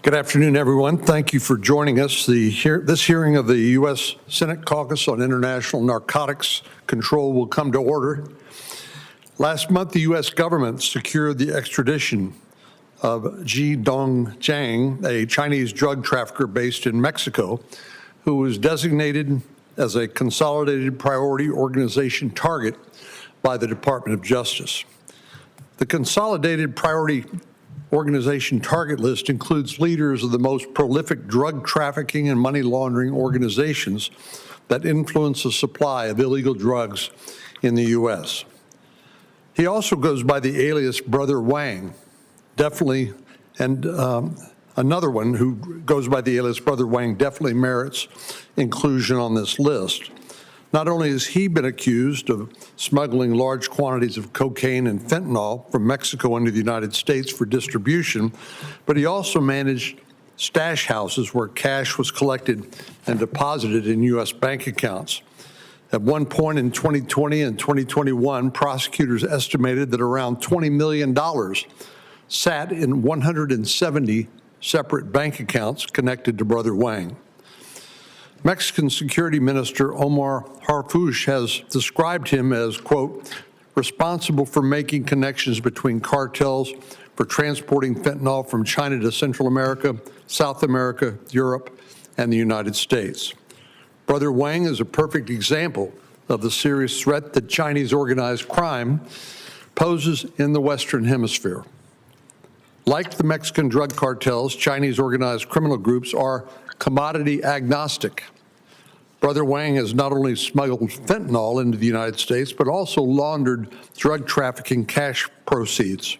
Good afternoon, everyone. Thank you for joining us. This hearing of the U.S. Senate Caucus on International Narcotics Control will come to order. Last month, the U.S. government secured the extradition of Ji Dongjiang, a Chinese drug trafficker based in Mexico, who was designated as a consolidated priority organization target by the Department of Justice. The consolidated priority organization target list includes leaders of the most prolific drug trafficking and money laundering organizations that influence the supply of illegal drugs in the U.S. He also goes by the alias Brother Wang, another one who goes by the alias Brother Wang definitely merits inclusion on this list. Not only has he been accused of smuggling large quantities of cocaine and fentanyl from Mexico into the United States for distribution, but he also managed stash houses where cash was collected and deposited in U.S. bank accounts. At one point in 2020 and 2021, prosecutors estimated that around $20 million sat in 170 separate bank accounts connected to Brother Wang. Mexican Security Minister Omar Harfuch has described him as, quote, responsible for making connections between cartels for transporting fentanyl from China to Central America, South America, Europe, and the United States. Brother Wang is a perfect example of the serious threat that Chinese organized crime poses in the Western Hemisphere. Like the Mexican drug cartels, Chinese organized criminal groups are commodity agnostic. Brother Wang has not only smuggled fentanyl into the United States, but also laundered drug trafficking cash proceeds.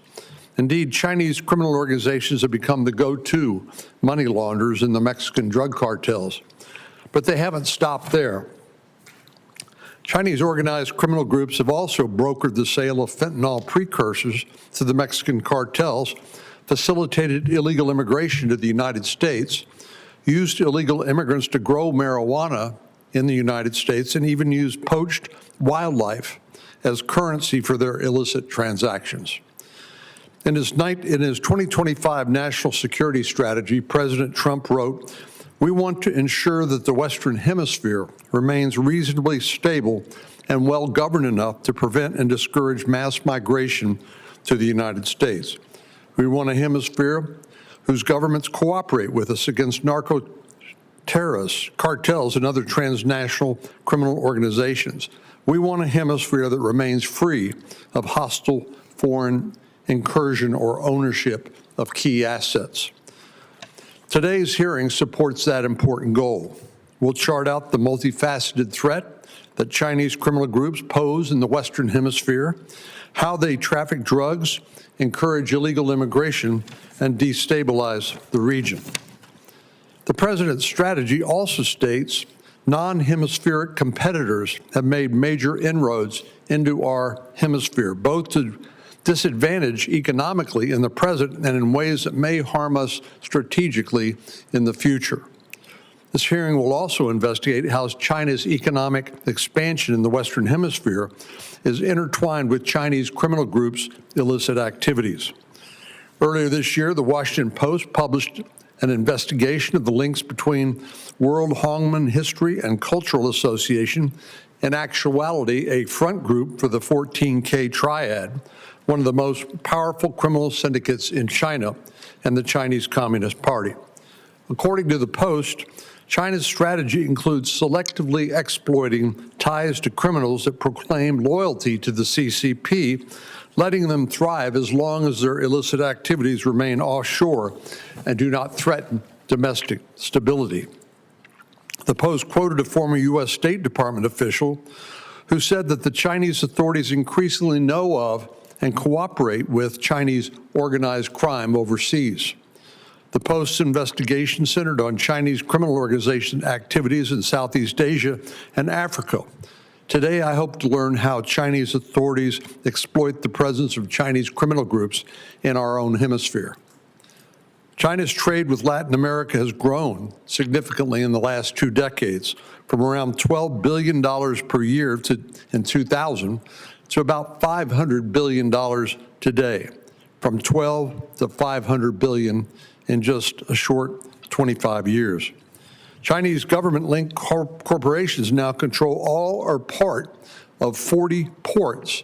Indeed, Chinese criminal organizations have become the go-to money launderers in the Mexican drug cartels. But they haven't stopped there. Chinese organized criminal groups have also brokered the sale of fentanyl precursors to the Mexican cartels, facilitated illegal immigration to the United States, used illegal immigrants to grow marijuana in the United States, and even used poached wildlife as currency for their illicit transactions. In his 2025 national security strategy, President Trump wrote, "We want to ensure that the Western Hemisphere remains reasonably stable and well-governed enough to prevent and discourage mass migration to the United States. We want a hemisphere whose governments cooperate with us against narco-terrorists, cartels, and other transnational criminal organizations. We want a hemisphere that remains free of hostile foreign incursion or ownership of key assets." Today's hearing supports that important goal. We'll chart out the multifaceted threat that Chinese criminal groups pose in the Western Hemisphere, how they traffic drugs, encourage illegal immigration, and destabilize the region. The president's strategy also states non-hemispheric competitors have made major inroads into our hemisphere, both to disadvantage economically in the present and in ways that may harm us strategically in the future. This hearing will also investigate how China's economic expansion in the Western Hemisphere is intertwined with Chinese criminal groups' illicit activities. Earlier this year, the Washington Post published an investigation of the links between World Hongman History and Cultural Association, in actuality a front group for the 14K Triad, one of the most powerful criminal syndicates in China and the Chinese Communist Party. According to the Post, China's strategy includes selectively exploiting ties to criminals that proclaim loyalty to the CCP, letting them thrive as long as their illicit activities remain offshore and do not threaten domestic stability. The Post quoted a former U.S. State Department official who said that the Chinese authorities increasingly know of and cooperate with Chinese organized crime overseas. The Post's investigation centered on Chinese criminal organization activities in Southeast Asia and Africa. Today, I hope to learn how Chinese authorities exploit the presence of Chinese criminal groups in our own hemisphere. China's trade with Latin America has grown significantly in the last 2 decades, from around $12 billion per year in 2000 to about $500 billion today, from 12 to 500 billion in just a short 25 years. Chinese government-linked corporations now control all or part of 40 ports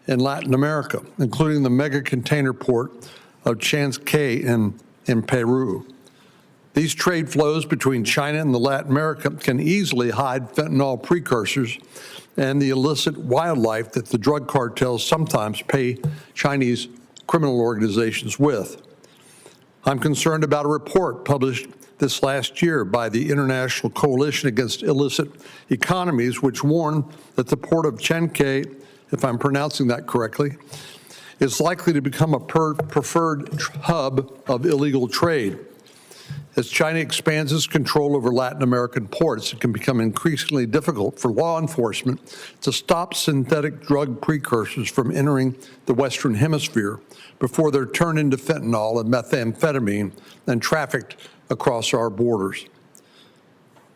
in Latin America, including the mega container port of Caucus in Peru. These trade flows between China and the Latin America can easily hide fentanyl precursors and the illicit wildlife that the drug cartels sometimes pay Chinese criminal organizations with. I'm concerned about a report published this last year by the International Coalition Against Illicit Economies, which warned that the port of Caucus, if I'm pronouncing that correctly, is likely to become a preferred hub of illegal trade. As China expands its control over Latin American ports, it can become increasingly difficult for law enforcement to stop synthetic drug precursors from entering the Western Hemisphere before they're turned into fentanyl and methamphetamine and trafficked across our borders.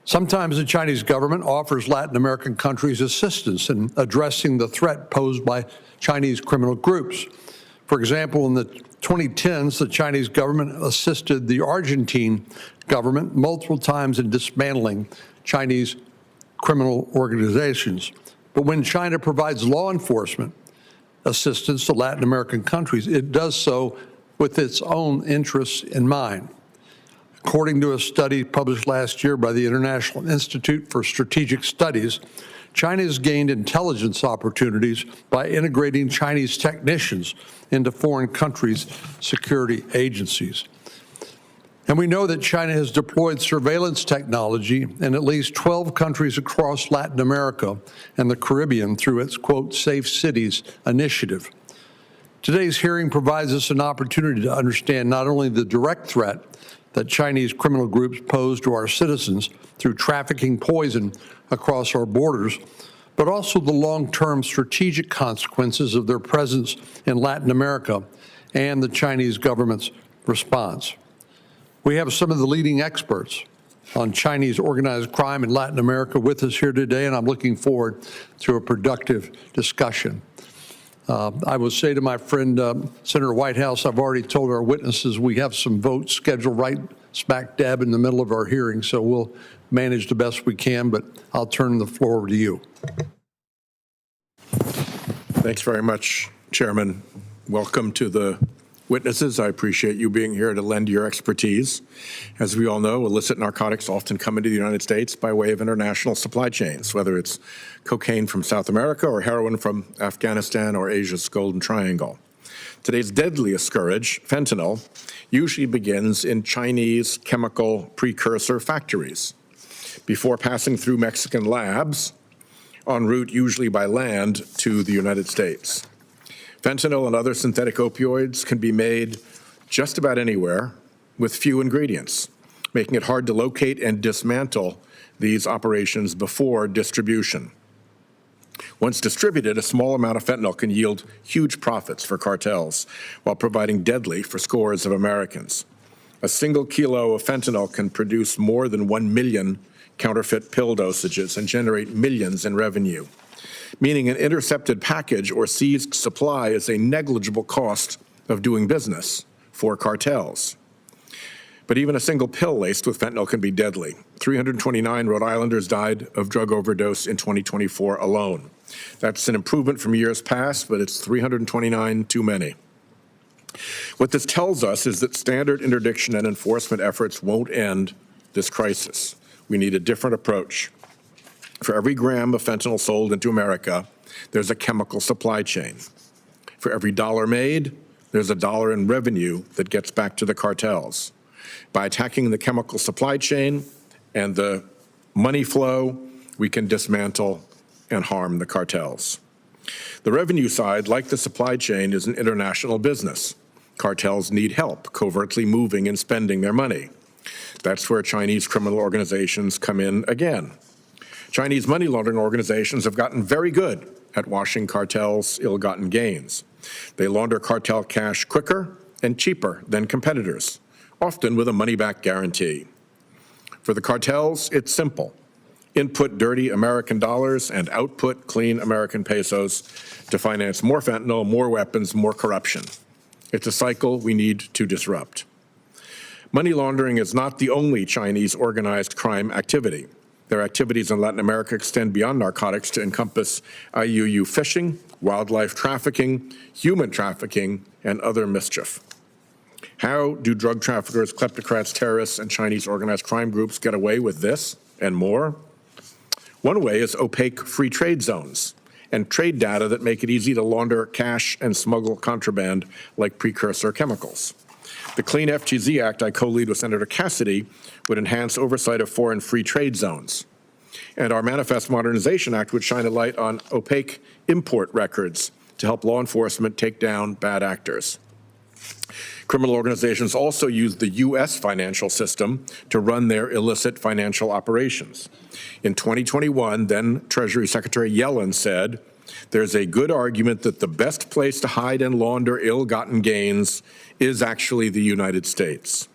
Sometimes the Chinese government offers Latin American countries assistance in addressing the threat posed by Chinese criminal groups. For example, in the 2010s, the Chinese government assisted the Argentine government multiple times in dismantling Chinese criminal organizations. But when China provides law enforcement assistance to Latin American countries, it does so with its own interests in mind. According to a study published last year by the International Institute for Strategic Studies, China has gained intelligence opportunities by integrating Chinese technicians into foreign countries' security agencies. And we know that China has deployed surveillance technology in at least 12 countries across Latin America and the Caribbean through its, quote, Safe Cities initiative. Today's hearing provides us an opportunity to understand not only the direct threat that Chinese criminal groups pose to our citizens through trafficking poison across our borders, but also the long-term strategic consequences of their presence in Latin America and the Chinese government's response. We have some of the leading experts on Chinese organized crime in Latin America with us here today, and I'm looking forward to a productive discussion. I will say to my friend, Senator Whitehouse, I've already told our witnesses we have some votes scheduled right smack dab in the middle of our hearing, so we'll manage the best we can, but I'll turn the floor over to you. Thanks very much, Chairman. Welcome to the witnesses. I appreciate you being here to lend your expertise. As we all know, illicit narcotics often come into the United States by way of international supply chains, whether it's cocaine from South America or heroin from Afghanistan or Asia's Golden Triangle. Today's deadliest scourge, fentanyl, usually begins in Chinese chemical precursor factories before passing through Mexican labs en route usually by land to the United States. Fentanyl and other synthetic opioids can be made just about anywhere with few ingredients, making it hard to locate and dismantle these operations before distribution. Once distributed, a small amount of fentanyl can yield huge profits for cartels while proving deadly for scores of Americans. A single kilo of fentanyl can produce more than 1 million counterfeit pill dosages and generate millions in revenue, meaning an intercepted package or seized supply is a negligible cost of doing business for cartels. But even a single pill laced with fentanyl can be deadly. 329 Rhode Islanders died of drug overdose in 2024 alone. That's an improvement from years past, but it's 329 too many. What this tells us is that standard interdiction and enforcement efforts won't end this crisis. We need a different approach. For every gram of fentanyl sold into America, there's a chemical supply chain. For every dollar made, there's a dollar in revenue that gets back to the cartels. By attacking the chemical supply chain and the money flow, we can dismantle and harm the cartels. The revenue side, like the supply chain, is an international business. Cartels need help covertly moving and spending their money. That's where Chinese criminal organizations come in again. Chinese money laundering organizations have gotten very good at washing cartels' ill-gotten gains. They launder cartel cash quicker and cheaper than competitors, often with a money-back guarantee. For the cartels, it's simple. Input dirty American dollars and output clean American pesos to finance more fentanyl, more weapons, more corruption. It's a cycle we need to disrupt. Money laundering is not the only Chinese organized crime activity. Their activities in Latin America extend beyond narcotics to encompass IUU fishing, wildlife trafficking, human trafficking, and other mischief. How do drug traffickers, kleptocrats, terrorists, and Chinese organized crime groups get away with this and more? One way is opaque free trade zones and trade data that make it easy to launder cash and smuggle contraband like precursor chemicals. The Clean FTZ Act I co-lead with Senator Cassidy would enhance oversight of foreign free trade zones. And our Manifest Modernization Act would shine a light on opaque import records to help law enforcement take down bad actors. Criminal organizations also use the U.S. financial system to run their illicit financial operations. In 2021, then Treasury Secretary Yellen said, "There's a good argument that the best place to hide and launder ill-gotten gains is actually the United States."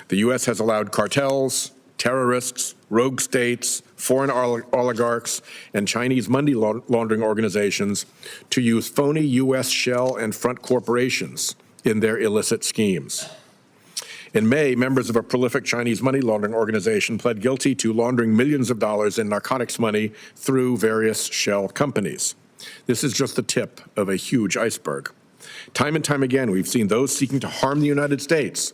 The U.S. has allowed cartels, terrorists, rogue states, foreign oligarchs, and Chinese money laundering organizations to use phony U.S. shell and front corporations in their illicit schemes. In May, members of a prolific Chinese money laundering organization pled guilty to laundering millions of dollars in narcotics money through various shell companies. This is just the tip of a huge iceberg. Time and time again, we've seen those seeking to harm the United States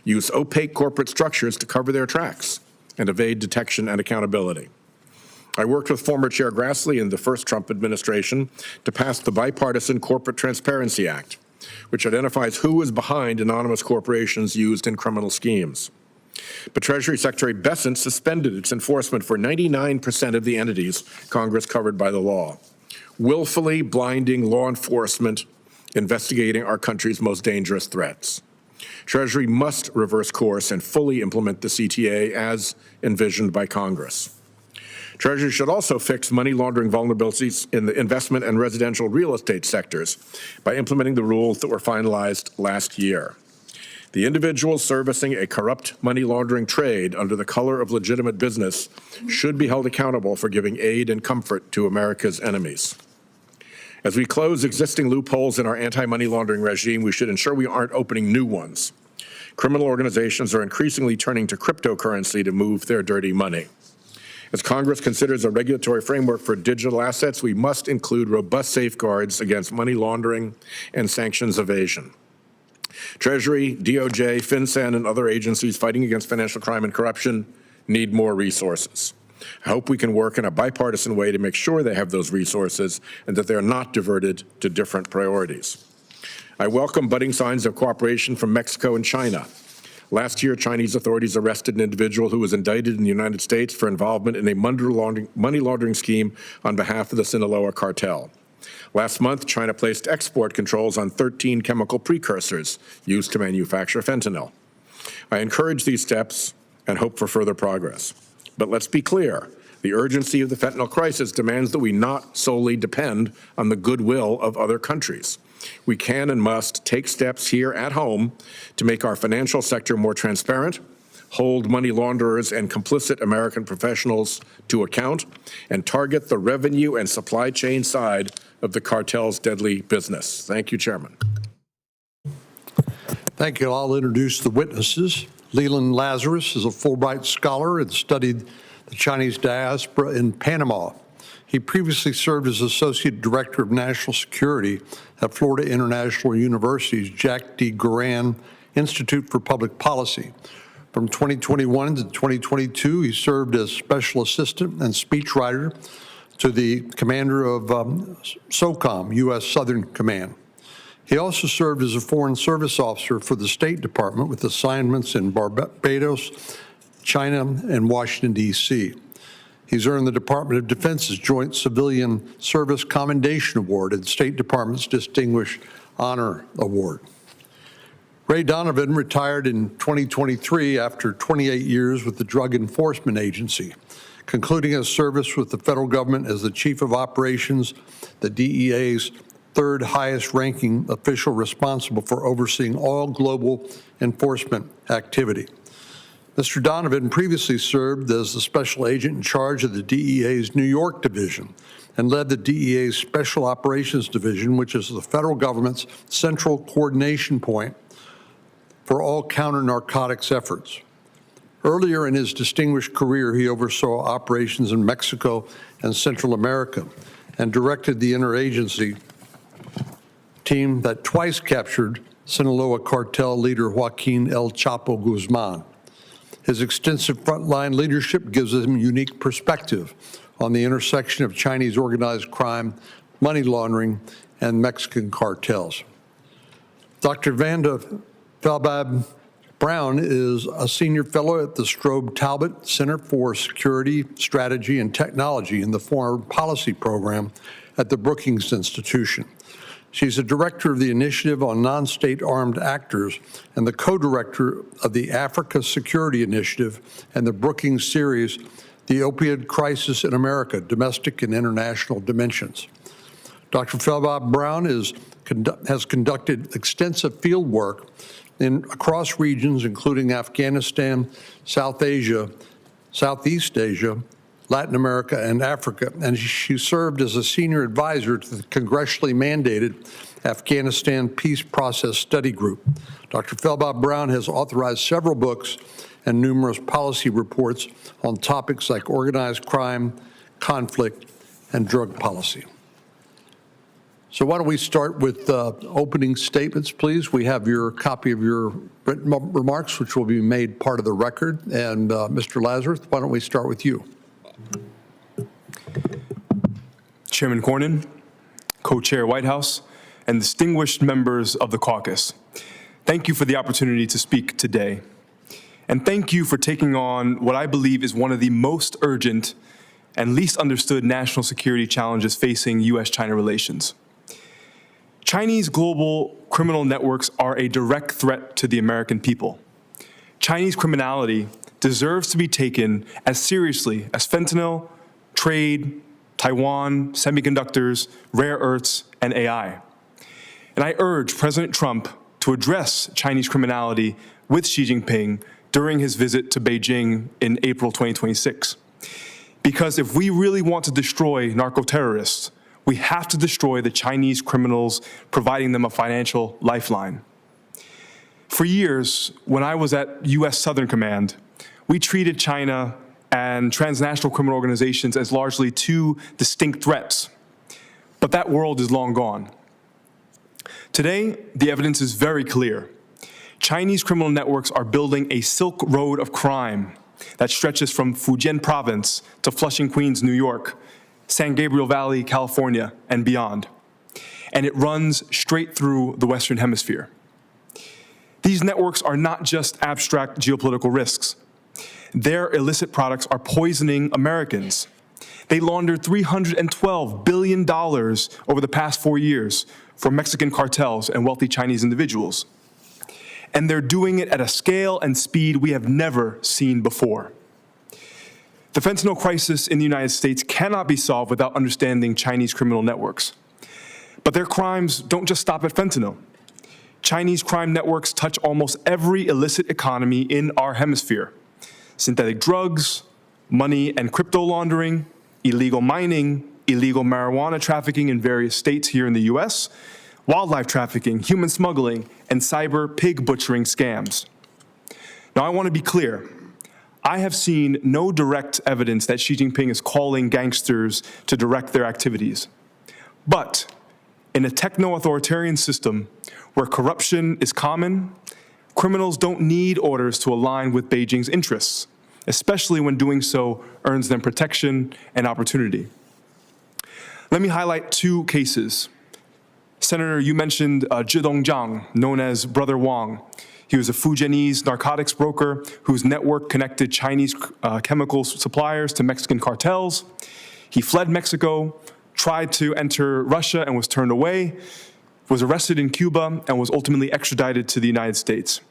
use opaque corporate structures to cover their tracks and evade detection and accountability. I worked with former Chair Grassley in the first Trump administration to pass the Bipartisan Corporate Transparency Act, which identifies who is behind anonymous corporations used in criminal schemes. But Treasury Secretary Bessent suspended its enforcement for 99% of the entities Congress covered by the law, willfully blinding law enforcement investigating our country's most dangerous threats. Treasury must reverse course and fully implement the CTA as envisioned by Congress. Treasury should also fix money laundering vulnerabilities in the investment and residential real estate sectors by implementing the rules that were finalized last year. The individuals servicing a corrupt money laundering trade under the color of legitimate business should be held accountable for giving aid and comfort to America's enemies. As we close existing loopholes in our anti-money laundering regime, we should ensure we aren't opening new ones. Criminal organizations are increasingly turning to cryptocurrency to move their dirty money. As Congress considers a regulatory framework for digital assets, we must include robust safeguards against money laundering and sanctions evasion. Treasury, DOJ, FinCEN, and other agencies fighting against financial crime and corruption need more resources. I hope we can work in a bipartisan way to make sure they have those resources and that they're not diverted to different priorities. I welcome budding signs of cooperation from Mexico and China. Last year, Chinese authorities arrested an individual who was indicted in the United States for involvement in a money laundering scheme on behalf of the Sinaloa cartel. Last month, China placed export controls on 13 chemical precursors used to manufacture fentanyl. I encourage these steps and hope for further progress. But let's be clear, the urgency of the fentanyl crisis demands that we not solely depend on the goodwill of other countries. We can and must take steps here at home to make our financial sector more transparent, hold money launderers and complicit American professionals to account, and target the revenue and supply chain side of the cartel's deadly business. Thank you, Chairman. Thank you. I'll introduce the witnesses. Leland Lazarus is a Fulbright scholar and studied the Chinese diaspora in Panama. He previously served as Associate Director of National Security at Florida International University's Jack D. Goran Institute for Public Policy. From 2021 to 2022, he served as Special Assistant and Speechwriter to the Commander of SOCOM, U.S. Southern Command. He also served as a Foreign Service Officer for the State Department with assignments in Barbados, China, and Washington, D.C. He's earned the Department of Defense's Joint Civilian Service Commendation Award and State Department's Distinguished Honor Award. Ray Donovan retired in 2023 after 28 years with the Drug Enforcement Agency, concluding his service with the federal government as the Chief of Operations, the DEA's third highest ranking official responsible for overseeing all global enforcement activity. Mr. Donovan previously served as the special agent in charge of the DEA's New York division and led the DEA's Special Operations Division, which is the federal government's central coordination point for all counter-narcotics efforts. Earlier in his distinguished career, he oversaw operations in Mexico and Central America and directed the interagency team that twice captured Sinaloa cartel leader Joaquin El Chapo Guzman. His extensive frontline leadership gives him unique perspective on the intersection of Chinese organized crime, money laundering, and Mexican cartels. Dr. Vanda Felbab Brown is a senior fellow at the Strobe Talbot Center for Security, Strategy, and Technology in the Foreign Policy Program at the Brookings Institution. She's a director of the Initiative on Non-State Armed Actors and the co-director of the Africa Security Initiative and the Brookings series, The Opioid Crisis in America, Domestic and International Dimensions. Dr. Felbab Brown has conducted extensive field work across regions, including Afghanistan, South Asia, Southeast Asia, Latin America, and Africa, and she served as a senior advisor to the congressionally mandated Afghanistan Peace Process Study Group. Dr. Felbab Brown has authorized several books and numerous policy reports on topics like organized crime, conflict, and drug policy. So why don't we start with opening statements, please? We have your copy of your written remarks, which will be made part of the record. And Mr. Lazarus, why don't we start with you? Chairman Cornyn, Co-Chair White House, and distinguished members of the caucus, thank you for the opportunity to speak today. And thank you for taking on what I believe is one of the most urgent and least understood national security challenges facing U.S.-China relations. Chinese global criminal networks are a direct threat to the American people. Chinese criminality deserves to be taken as seriously as fentanyl, trade, Taiwan, semiconductors, rare earths, and AI. And I urge President Trump to address Chinese criminality with Xi Jinping during his visit to Beijing in April 2026. Because if we really want to destroy narco-terrorists, we have to destroy the Chinese criminals, providing them a financial lifeline. For years, when I was at U.S. Southern Command, we treated China and transnational criminal organizations as largely two distinct threats. But that world is long gone. Today, the evidence is very clear. Chinese criminal networks are building a Silk Road of crime that stretches from Fujian province to Flushing, Queens, New York, San Gabriel Valley, California, and beyond. And it runs straight through the Western Hemisphere. These networks are not just abstract geopolitical risks. Their illicit products are poisoning Americans. They laundered $312 billion over the past 4 years for Mexican cartels and wealthy Chinese individuals. And they're doing it at a scale and speed we have never seen before. The fentanyl crisis in the United States cannot be solved without understanding Chinese criminal networks. But their crimes don't just stop at fentanyl. Chinese crime networks touch almost every illicit economy in our hemisphere. Synthetic drugs, money and crypto laundering, illegal mining, illegal marijuana trafficking in various states here in the US, wildlife trafficking, human smuggling, and cyber pig butchering scams. Now, I want to be clear. I have seen no direct evidence that Xi Jinping is calling gangsters to direct their activities. But in a techno-authoritarian system where corruption is common, criminals don't need orders to align with Beijing's interests, especially when doing so earns them protection and opportunity. Let me highlight two cases. Senator, you mentioned Zhi Dongjiang, known as Brother Wang. He was a Fujianese narcotics broker whose network connected Chinese chemical suppliers to Mexican cartels. He fled Mexico, tried to enter Russia and was turned away, was arrested in Cuba, and was ultimately extradited to the United States.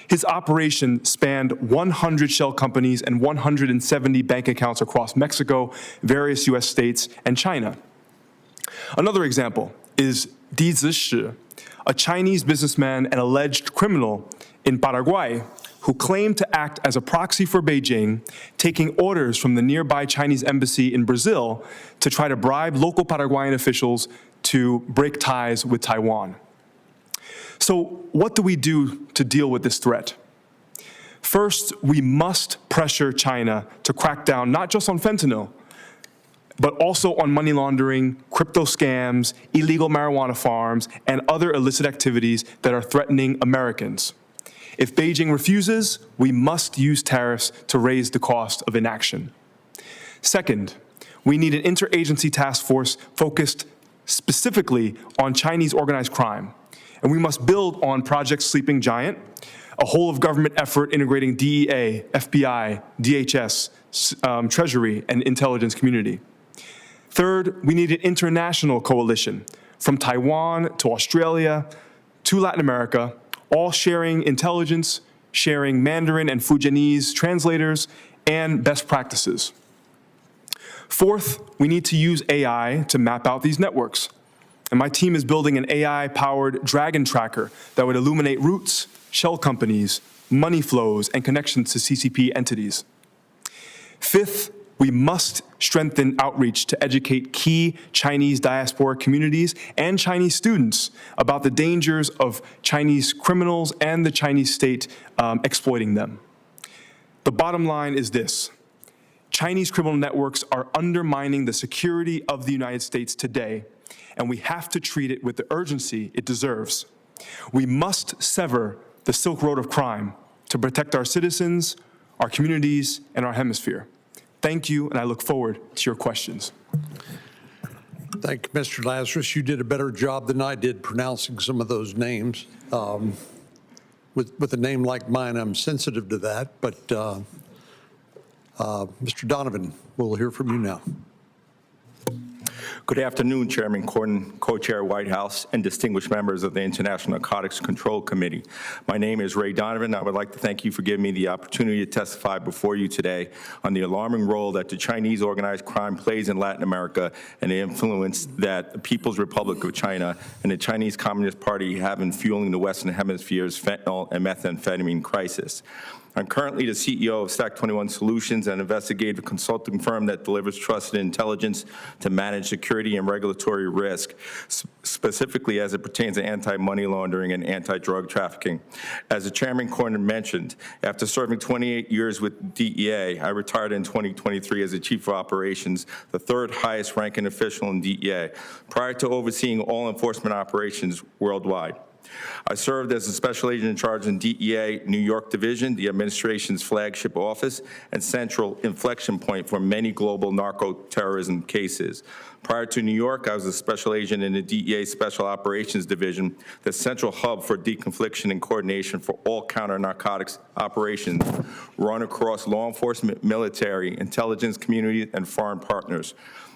His operation spanned 100 shell companies and 170 bank accounts across Mexico, various US states, and China. Another example is Di Zishi, a Chinese businessman and alleged criminal in Paraguay who claimed to act as a proxy for Beijing, taking orders from the nearby Chinese embassy in Brazil to try to bribe local Paraguayan officials to break ties with Taiwan. So what do we do to deal with this threat? First, we must pressure China to crack down not just on fentanyl, but also on money laundering, crypto scams, illegal marijuana farms, and other illicit activities that are threatening Americans. If Beijing refuses, we must use tariffs to raise the cost of inaction. Second, we need an interagency task force focused specifically on Chinese organized crime. And we must build on Project Sleeping Giant, a whole-of-government effort integrating DEA, FBI, DHS, Treasury, and intelligence community. Third, we need an international coalition from Taiwan to Australia to Latin America, all sharing intelligence, sharing Mandarin and Fujianese translators, and best practices. Fourth, we need to use AI to map out these networks. And my team is building an AI-powered dragon tracker that would illuminate routes, shell companies, money flows, and connections to CCP entities. Fifth, we must strengthen outreach to educate key Chinese diaspora communities and Chinese students about the dangers of Chinese criminals and the Chinese state exploiting them. The bottom line is this: Chinese criminal networks are undermining the security of the United States today, and we have to treat it with the urgency it deserves. We must sever the Silk Road of crime to protect our citizens, our communities, and our hemisphere. Thank you, and I look forward to your questions. Thank you, Mr. Lazarus. You did a better job than I did pronouncing some of those names. With a name like mine, I'm sensitive to that, but Mr. Donovan, we'll hear from you now. Good afternoon, Chairman Cornyn, Co-Chair White House, and distinguished members of the International Narcotics Control Committee. My name is Ray Donovan. I would like to thank you for giving me the opportunity to testify before you today on the alarming role that the Chinese organized crime plays in Latin America and the influence that the People's Republic of China and the Chinese Communist Party have in fueling the Western Hemisphere's fentanyl and methamphetamine crisis. I'm currently the CEO of Stack 21 Solutions, an investigative consulting firm that delivers trusted intelligence to manage security and regulatory risk, specifically as it pertains to anti-money laundering and anti-drug trafficking. As the Chairman Cornyn mentioned, after serving 28 years with DEA, I retired in 2023 as the Chief of Operations, the third highest ranking official in DEA, prior to overseeing all enforcement operations worldwide. I served as a special agent in charge in DEA New York Division, the administration's flagship office and central inflection point for many global narco-terrorism cases. Prior to New York, I was a special agent in the DEA Special Operations Division, the central hub for deconfliction and coordination for all counter-narcotics operations run across law enforcement, military, intelligence community, and foreign partners.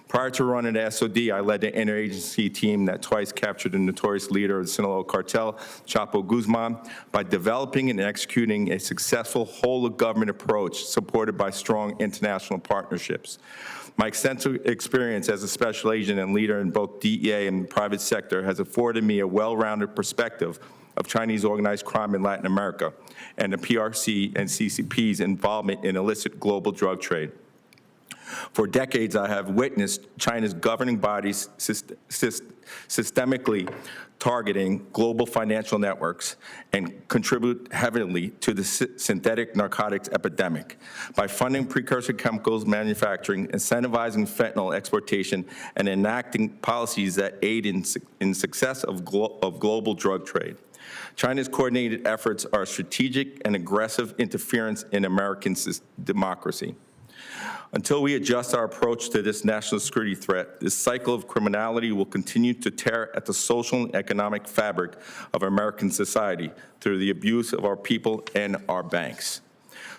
Prior to running the SOD, I led the interagency team that twice captured the notorious leader of the Sinaloa cartel, Chapo Guzman, by developing and executing a successful whole-of-government approach supported by strong international partnerships. My extensive experience as a special agent and leader in both DEA and the private sector has afforded me a well-rounded perspective of Chinese organized crime in Latin America and the PRC and CCP's involvement in illicit global drug trade. For decades, I have witnessed China's governing bodies systemically targeting global financial networks and contribute heavily to the synthetic narcotics epidemic by funding precursor chemicals manufacturing, incentivizing fentanyl exportation, and enacting policies that aid in success of global drug trade. China's coordinated efforts are strategic and aggressive interference in American democracy. Until we adjust our approach to this national security threat, this cycle of criminality will continue to tear at the social and economic fabric of American society through the abuse of our people and our banks.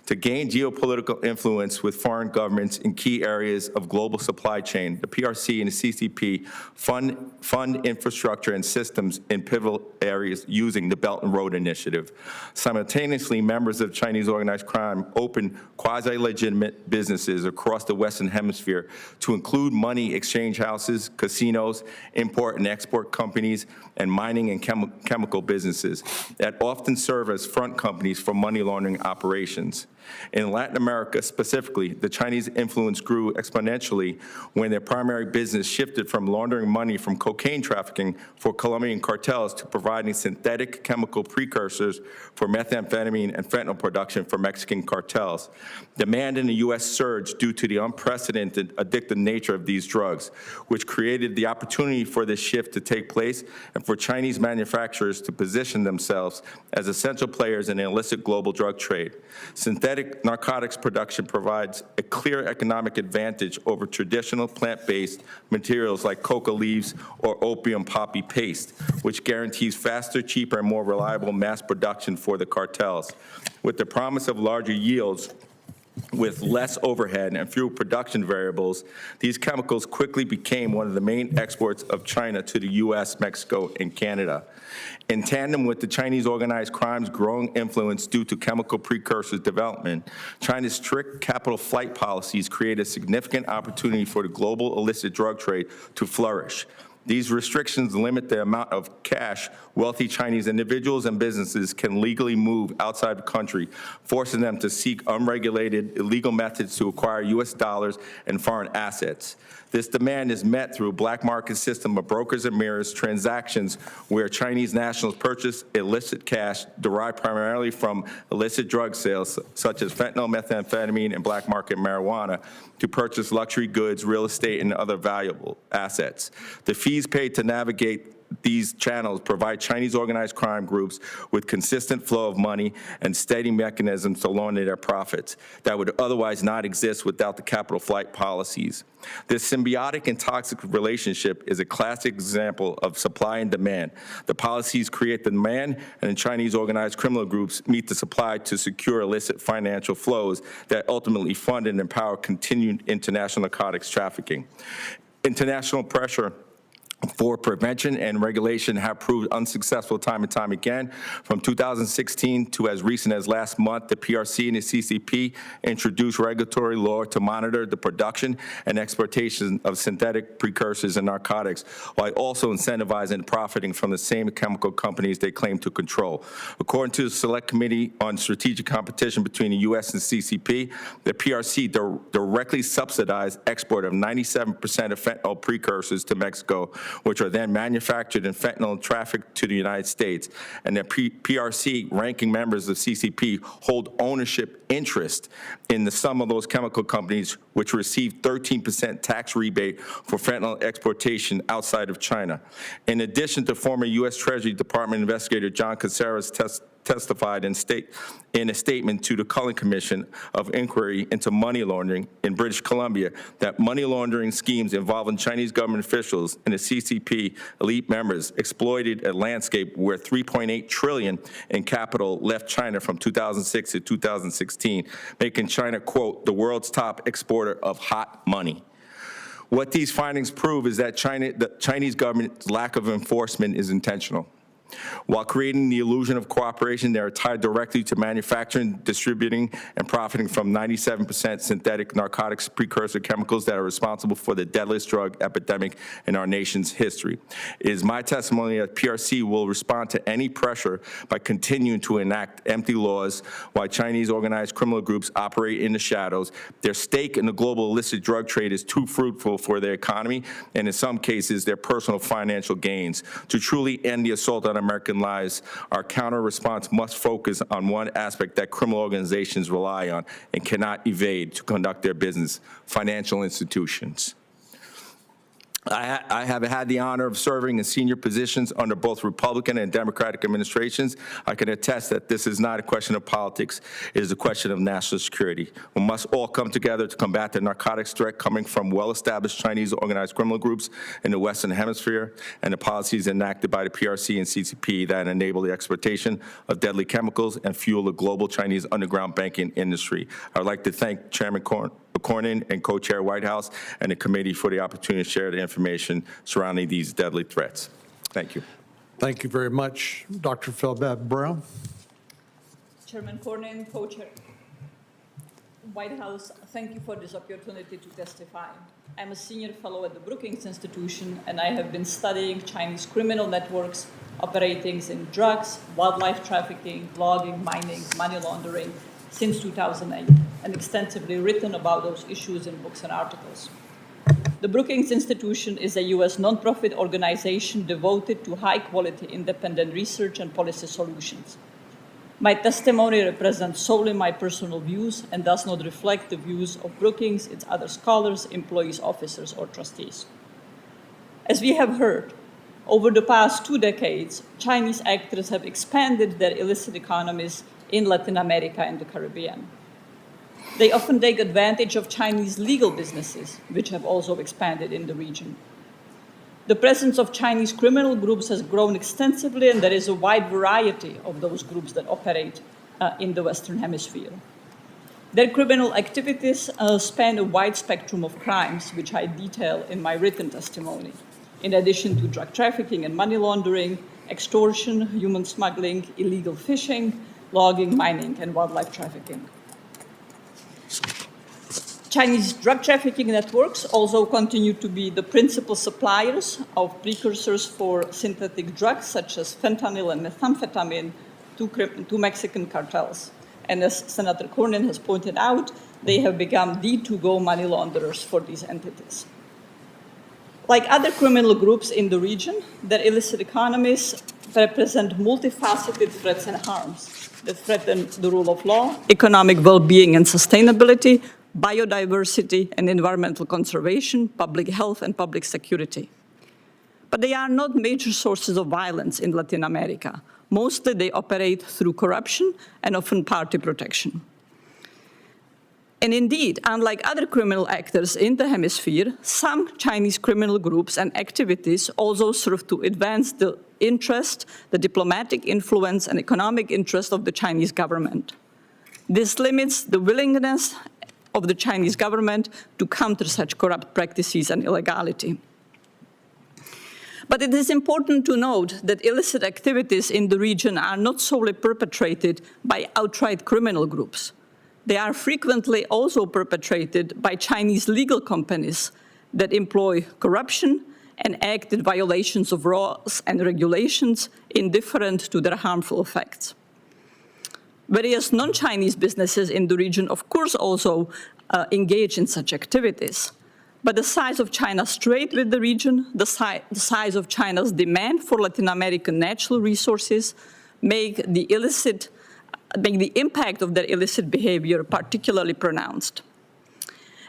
To gain geopolitical influence with foreign governments in key areas of global supply chain, the PRC and the CCP fund infrastructure and systems in pivotal areas using the Belt and Road Initiative. Simultaneously, members of Chinese organized crime open quasi-legitimate businesses across the Western Hemisphere to include money exchange houses, casinos, import and export companies, and mining and chemical businesses that often serve as front companies for money laundering operations. In Latin America specifically, the Chinese influence grew exponentially when their primary business shifted from laundering money from cocaine trafficking for Colombian cartels to providing synthetic chemical precursors for methamphetamine and fentanyl production for Mexican cartels. Demand in the U.S. surged due to the unprecedented addictive nature of these drugs, which created the opportunity for this shift to take place and for Chinese manufacturers to position themselves as essential players in the illicit global drug trade. Synthetic narcotics production provides a clear economic advantage over traditional plant-based materials like coca leaves or opium poppy paste, which guarantees faster, cheaper, and more reliable mass production for the cartels. With the promise of larger yields, with less overhead and fewer production variables, these chemicals quickly became one of the main exports of China to the U.S., Mexico, and Canada. In tandem with the Chinese organized crime's growing influence due to chemical precursors development, China's strict capital flight policies create a significant opportunity for the global illicit drug trade to flourish. These restrictions limit the amount of cash wealthy Chinese individuals and businesses can legally move outside the country, forcing them to seek unregulated, illegal methods to acquire U.S. dollars and foreign assets. This demand is met through a black market system of brokers and mirrors transactions where Chinese nationals purchase illicit cash derived primarily from illicit drug sales, such as fentanyl, methamphetamine, and black market marijuana, to purchase luxury goods, real estate, and other valuable assets. The fees paid to navigate these channels provide Chinese organized crime groups with consistent flow of money and steady mechanisms to launder their profits that would otherwise not exist without the capital flight policies. This symbiotic and toxic relationship is a classic example of supply and demand. The policies create the demand, and the Chinese organized criminal groups meet the supply to secure illicit financial flows that ultimately fund and empower continued international narcotics trafficking. International pressure for prevention and regulation have proved unsuccessful time and time again. From 2016 to as recent as last month, the PRC and the CCP introduced regulatory law to monitor the production and exportation of synthetic precursors and narcotics, while also incentivizing and profiting from the same chemical companies they claim to control. According to the Select Committee on Strategic Competition between the U.S. and CCP, the PRC directly subsidized export of 97% of fentanyl precursors to Mexico, which are then manufactured in fentanyl and trafficked to the United States. And the PRC ranking members of CCP hold ownership interest in the sum of those chemical companies, which receive 13% tax rebate for fentanyl exportation outside of China. In addition to former U.S. Treasury Department investigator John Caceres testified in a statement to the Cullen Commission of Inquiry into Money Laundering in British Columbia that money laundering schemes involving Chinese government officials and the CCP elite members exploited a landscape where $3.8 trillion in capital left China from 2006 to 2016, making China, quote, the world's top exporter of hot money. What these findings prove is that the Chinese government's lack of enforcement is intentional. While creating the illusion of cooperation, they are tied directly to manufacturing, distributing, and profiting from 97% synthetic narcotics precursor chemicals that are responsible for the deadliest drug epidemic in our nation's history. It is my testimony that PRC will respond to any pressure by continuing to enact empty laws while Chinese organized criminal groups operate in the shadows. Their stake in the global illicit drug trade is too fruitful for their economy and, in some cases, their personal financial gains. To truly end the assault on American lives, our counter-response must focus on one aspect that criminal organizations rely on and cannot evade to conduct their business: financial institutions. I have had the honor of serving in senior positions under both Republican and Democratic administrations. I can attest that this is not a question of politics. It is a question of national security. We must all come together to combat the narcotics threat coming from well-established Chinese organized criminal groups in the Western Hemisphere and the policies enacted by the PRC and CCP that enable the exportation of deadly chemicals and fuel the global Chinese underground banking industry. I would like to thank Chairman Cornyn and Co-Chair Whitehouse and the committee for the opportunity to share the information surrounding these deadly threats. Thank you. Thank you very much. Dr. Feldman-Brown. Chairman Cornyn, Co-Chair White House, thank you for this opportunity to testify. I'm a senior fellow at the Brookings Institution, and I have been studying Chinese criminal networks operating in drugs, wildlife trafficking, logging, mining, money laundering, since 2008 and extensively written about those issues in books and articles. The Brookings Institution is a U.S. nonprofit organization devoted to high-quality independent research and policy solutions. My testimony represents solely my personal views and does not reflect the views of Brookings, its other scholars, employees, officers, or trustees. As we have heard, over the past 2 decades, Chinese actors have expanded their illicit economies in Latin America and the Caribbean. They often take advantage of Chinese legal businesses, which have also expanded in the region. The presence of Chinese criminal groups has grown extensively, and there is a wide variety of those groups that operate in the Western Hemisphere. Their criminal activities span a wide spectrum of crimes, which I detail in my written testimony, in addition to drug trafficking and money laundering, extortion, human smuggling, illegal fishing, logging, mining, and wildlife trafficking. Chinese drug trafficking networks also continue to be the principal suppliers of precursors for synthetic drugs such as fentanyl and methamphetamine to Mexican cartels. And as Senator Cornyn has pointed out, they have become the to-go money launderers for these entities. Like other criminal groups in the region, their illicit economies represent multifaceted threats and harms that threaten the rule of law, economic well-being and sustainability, biodiversity and environmental conservation, public health and public security. But they are not major sources of violence in Latin America. Mostly they operate through corruption and often party protection. And indeed, unlike other criminal actors in the hemisphere, some Chinese criminal groups and activities also serve to advance the interest, the diplomatic influence and economic interest of the Chinese government. This limits the willingness of the Chinese government to counter such corrupt practices and illegality. But it is important to note that illicit activities in the region are not solely perpetrated by outright criminal groups. They are frequently also perpetrated by Chinese legal companies that employ corruption and act in violations of laws and regulations indifferent to their harmful effects. Various non-Chinese businesses in the region, of course, also engage in such activities. But the size of China's trade with the region, the size of China's demand for Latin American natural resources make the impact of their illicit behavior particularly pronounced.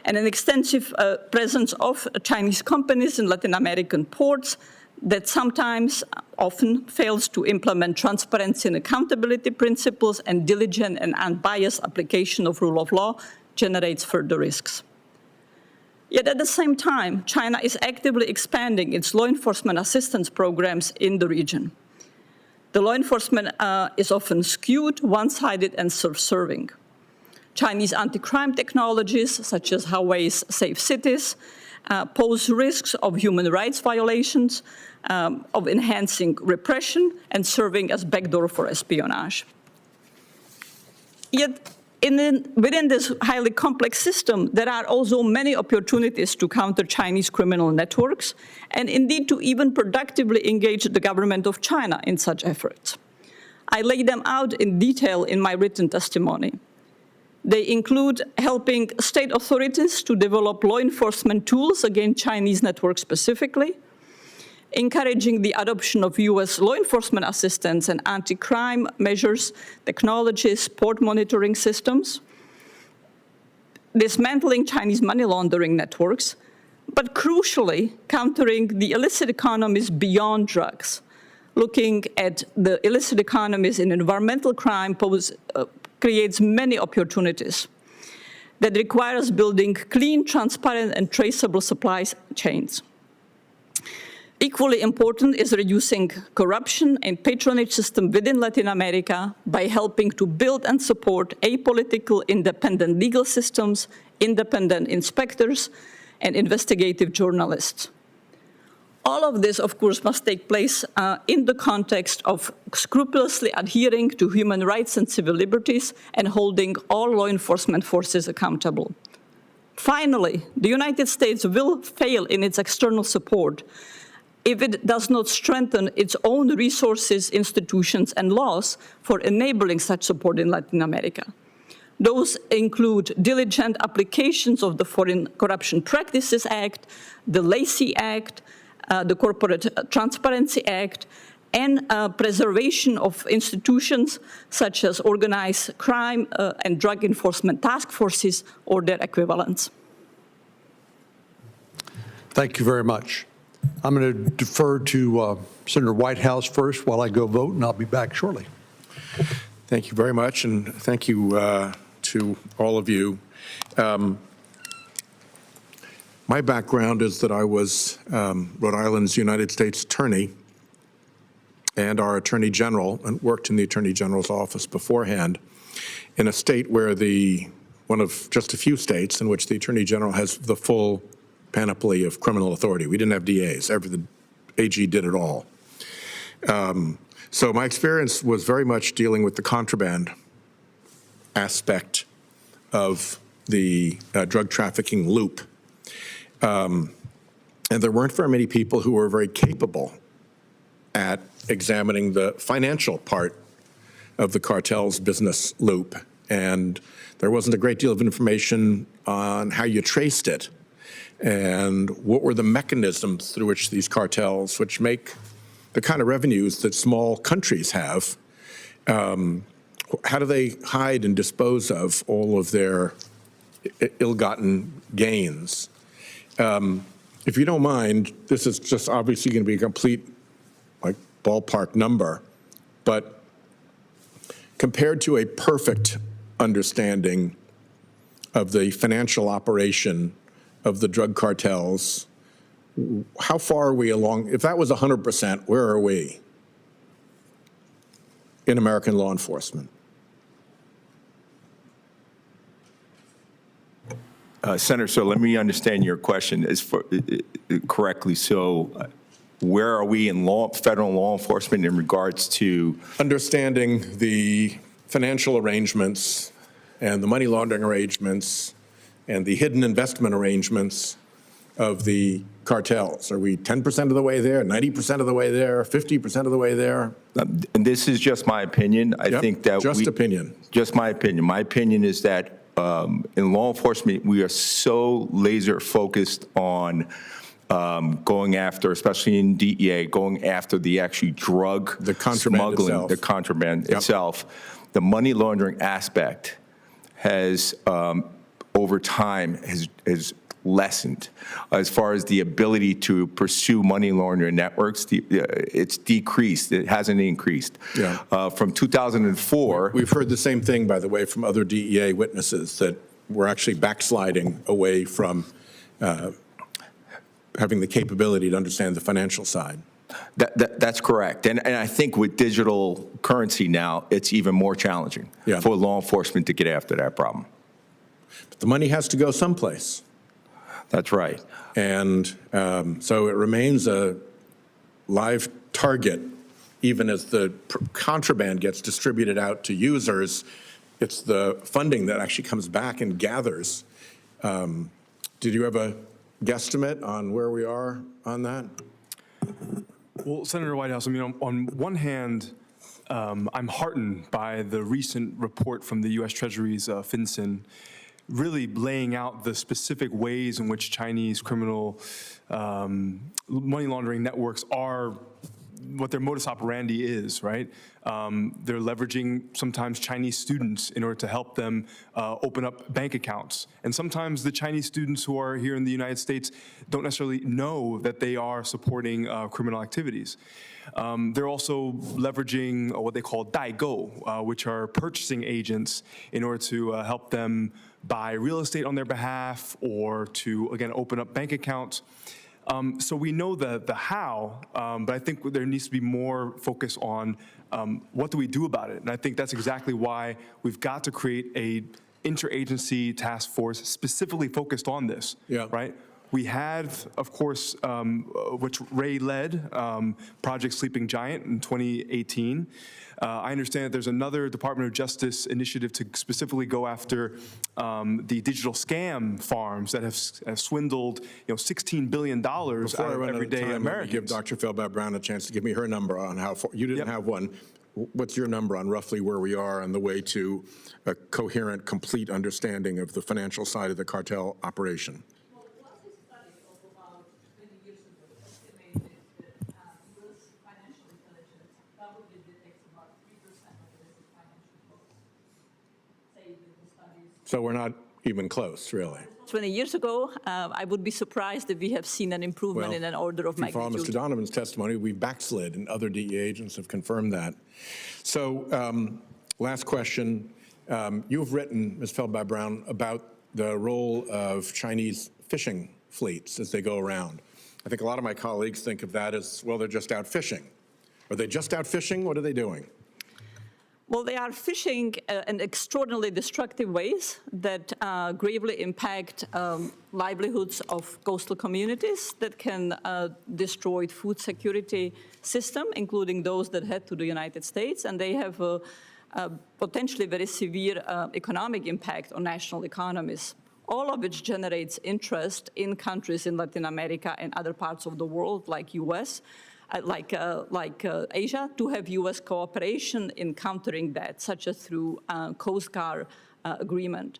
And an extensive presence of Chinese companies in Latin American ports that sometimes often fails to implement transparency and accountability principles and diligent and unbiased application of rule of law generates further risks. Yet at the same time, China is actively expanding its law enforcement assistance programs in the region. The law enforcement is often skewed, one-sided, and self-serving. Chinese anti-crime technologies, such as Huawei's safe cities, pose risks of human rights violations, of enhancing repression, and serving as backdoor for espionage. Yet, within this highly complex system, there are also many opportunities to counter Chinese criminal networks, and indeed to even productively engage the government of China in such efforts. I lay them out in detail in my written testimony. They include helping state authorities to develop law enforcement tools against Chinese networks specifically, encouraging the adoption of US law enforcement assistance and anti-crime measures, technologies, port monitoring systems, dismantling Chinese money laundering networks, but crucially, countering the illicit economies beyond drugs. Looking at the illicit economies in environmental crime creates many opportunities that requires building clean, transparent, and traceable supply chains. Equally important is reducing corruption and patronage system within Latin America by helping to build and support apolitical, independent legal systems, independent inspectors, and investigative journalists. All of this, of course, must take place in the context of scrupulously adhering to human rights and civil liberties and holding all law enforcement forces accountable. Finally, the United States will fail in its external support if it does not strengthen its own resources, institutions, and laws for enabling such support in Latin America. Those include diligent applications of the Foreign Corruption Practices Act, the Lacey Act, the Corporate Transparency Act, and preservation of institutions such as organized crime and drug enforcement task forces or their equivalents. Thank you very much. I'm going to defer to Senator Whitehouse first while I go vote, and I'll be back shortly. Thank you very much, and thank you to all of you. My background is that I was Rhode Island's United States Attorney and our Attorney General, and worked in the Attorney General's office beforehand, in a state where one of just a few states in which the Attorney General has the full panoply of criminal authority. We didn't have DAs. The AG did it all. So my experience was very much dealing with the contraband aspect of the drug trafficking loop. And there weren't very many people who were very capable at examining the financial part of the cartel's business loop. And there wasn't a great deal of information on how you traced it and what were the mechanisms through which these cartels, which make the kind of revenues that small countries have, how do they hide and dispose of all of their ill-gotten gains? If you don't mind, this is just obviously going to be a complete ballpark number, but compared to a perfect understanding of the financial operation of the drug cartels, how far are we along? If that was 100%, where are we in American law enforcement? Senator, so let me understand your question correctly. So where are we in federal law enforcement in regards to? Understanding the financial arrangements and the money laundering arrangements and the hidden investment arrangements of the cartels. Are we 10% of the way there, 90% of the way there, 50% of the way there? And this is just my opinion. I think that opinion. Just my opinion. My opinion is that in law enforcement, we are so laser focused on going after, especially in DEA, going after the actually drug the contraband smuggling, itself. the contraband itself. The money laundering aspect has, over time, has lessened. As far as the ability to pursue money laundering networks, it's decreased. It hasn't increased. Yeah. From 2004. We've heard the same thing, by the way, from other DEA witnesses, that we're actually backsliding away from having the capability to understand the financial side. That's correct. And I think with digital currency now, it's even more challenging for law enforcement to get after that problem. But the money has to go someplace. That's right. And so it remains a live target, even as the contraband gets distributed out to users. It's the funding that actually comes back and gathers. Did you have a guesstimate on where we are on that? Well, Senator Whitehouse, I mean, on one hand, I'm heartened by the recent report from the U.S. Treasury's FinCEN, really laying out the specific ways in which Chinese criminal money laundering networks are, what their modus operandi is, right? They're leveraging sometimes Chinese students in order to help them open up bank accounts. And sometimes the Chinese students who are here in the United States don't necessarily know that they are supporting criminal activities. They're also leveraging what they call daigou, which are purchasing agents in order to help them buy real estate on their behalf or to, again, open up bank accounts. So we know the how, but I think there needs to be more focus on what do we do about it? And I think that's exactly why we've got to create a interagency task force specifically focused on this, right? We had, of course, which Ray led, Project Sleeping Giant in 2018. I understand that there's another Department of Justice initiative to specifically go after the digital scam farms that have swindled, $16 billion out of everyday Americans. Give Dr. Felbat Brown a chance to give me her number on how far. You didn't have one. what's your number on roughly where we are on the way to a coherent, complete understanding of the financial side of the cartel operation? Well, was a study of about 20 years ago estimated that U.S. financial intelligence probably detects about 3% of illicit financial flows. Say that the studies. So we're not even close, really. 20 years ago, I would be surprised if we have seen an improvement in an order of if you follow magnitude. Mr. Donovan's testimony, we've backslid, and other DEA agents have confirmed that. So, last question. You've written, Ms. Feldby-Brown, about the role of Chinese fishing fleets as they go around. I think a lot of my colleagues think of that as, well, they're just out fishing. Are they just out fishing? What are they doing? Well, they are fishing in extraordinarily destructive ways that gravely impact livelihoods of coastal communities, that can destroy food security system, including those that head to the United States, and they have a potentially very severe economic impact on national economies, all of which generates interest in countries in Latin America and other parts of the world, like U.S., like Asia, to have U.S. cooperation in countering that, such as through Coast Guard agreement.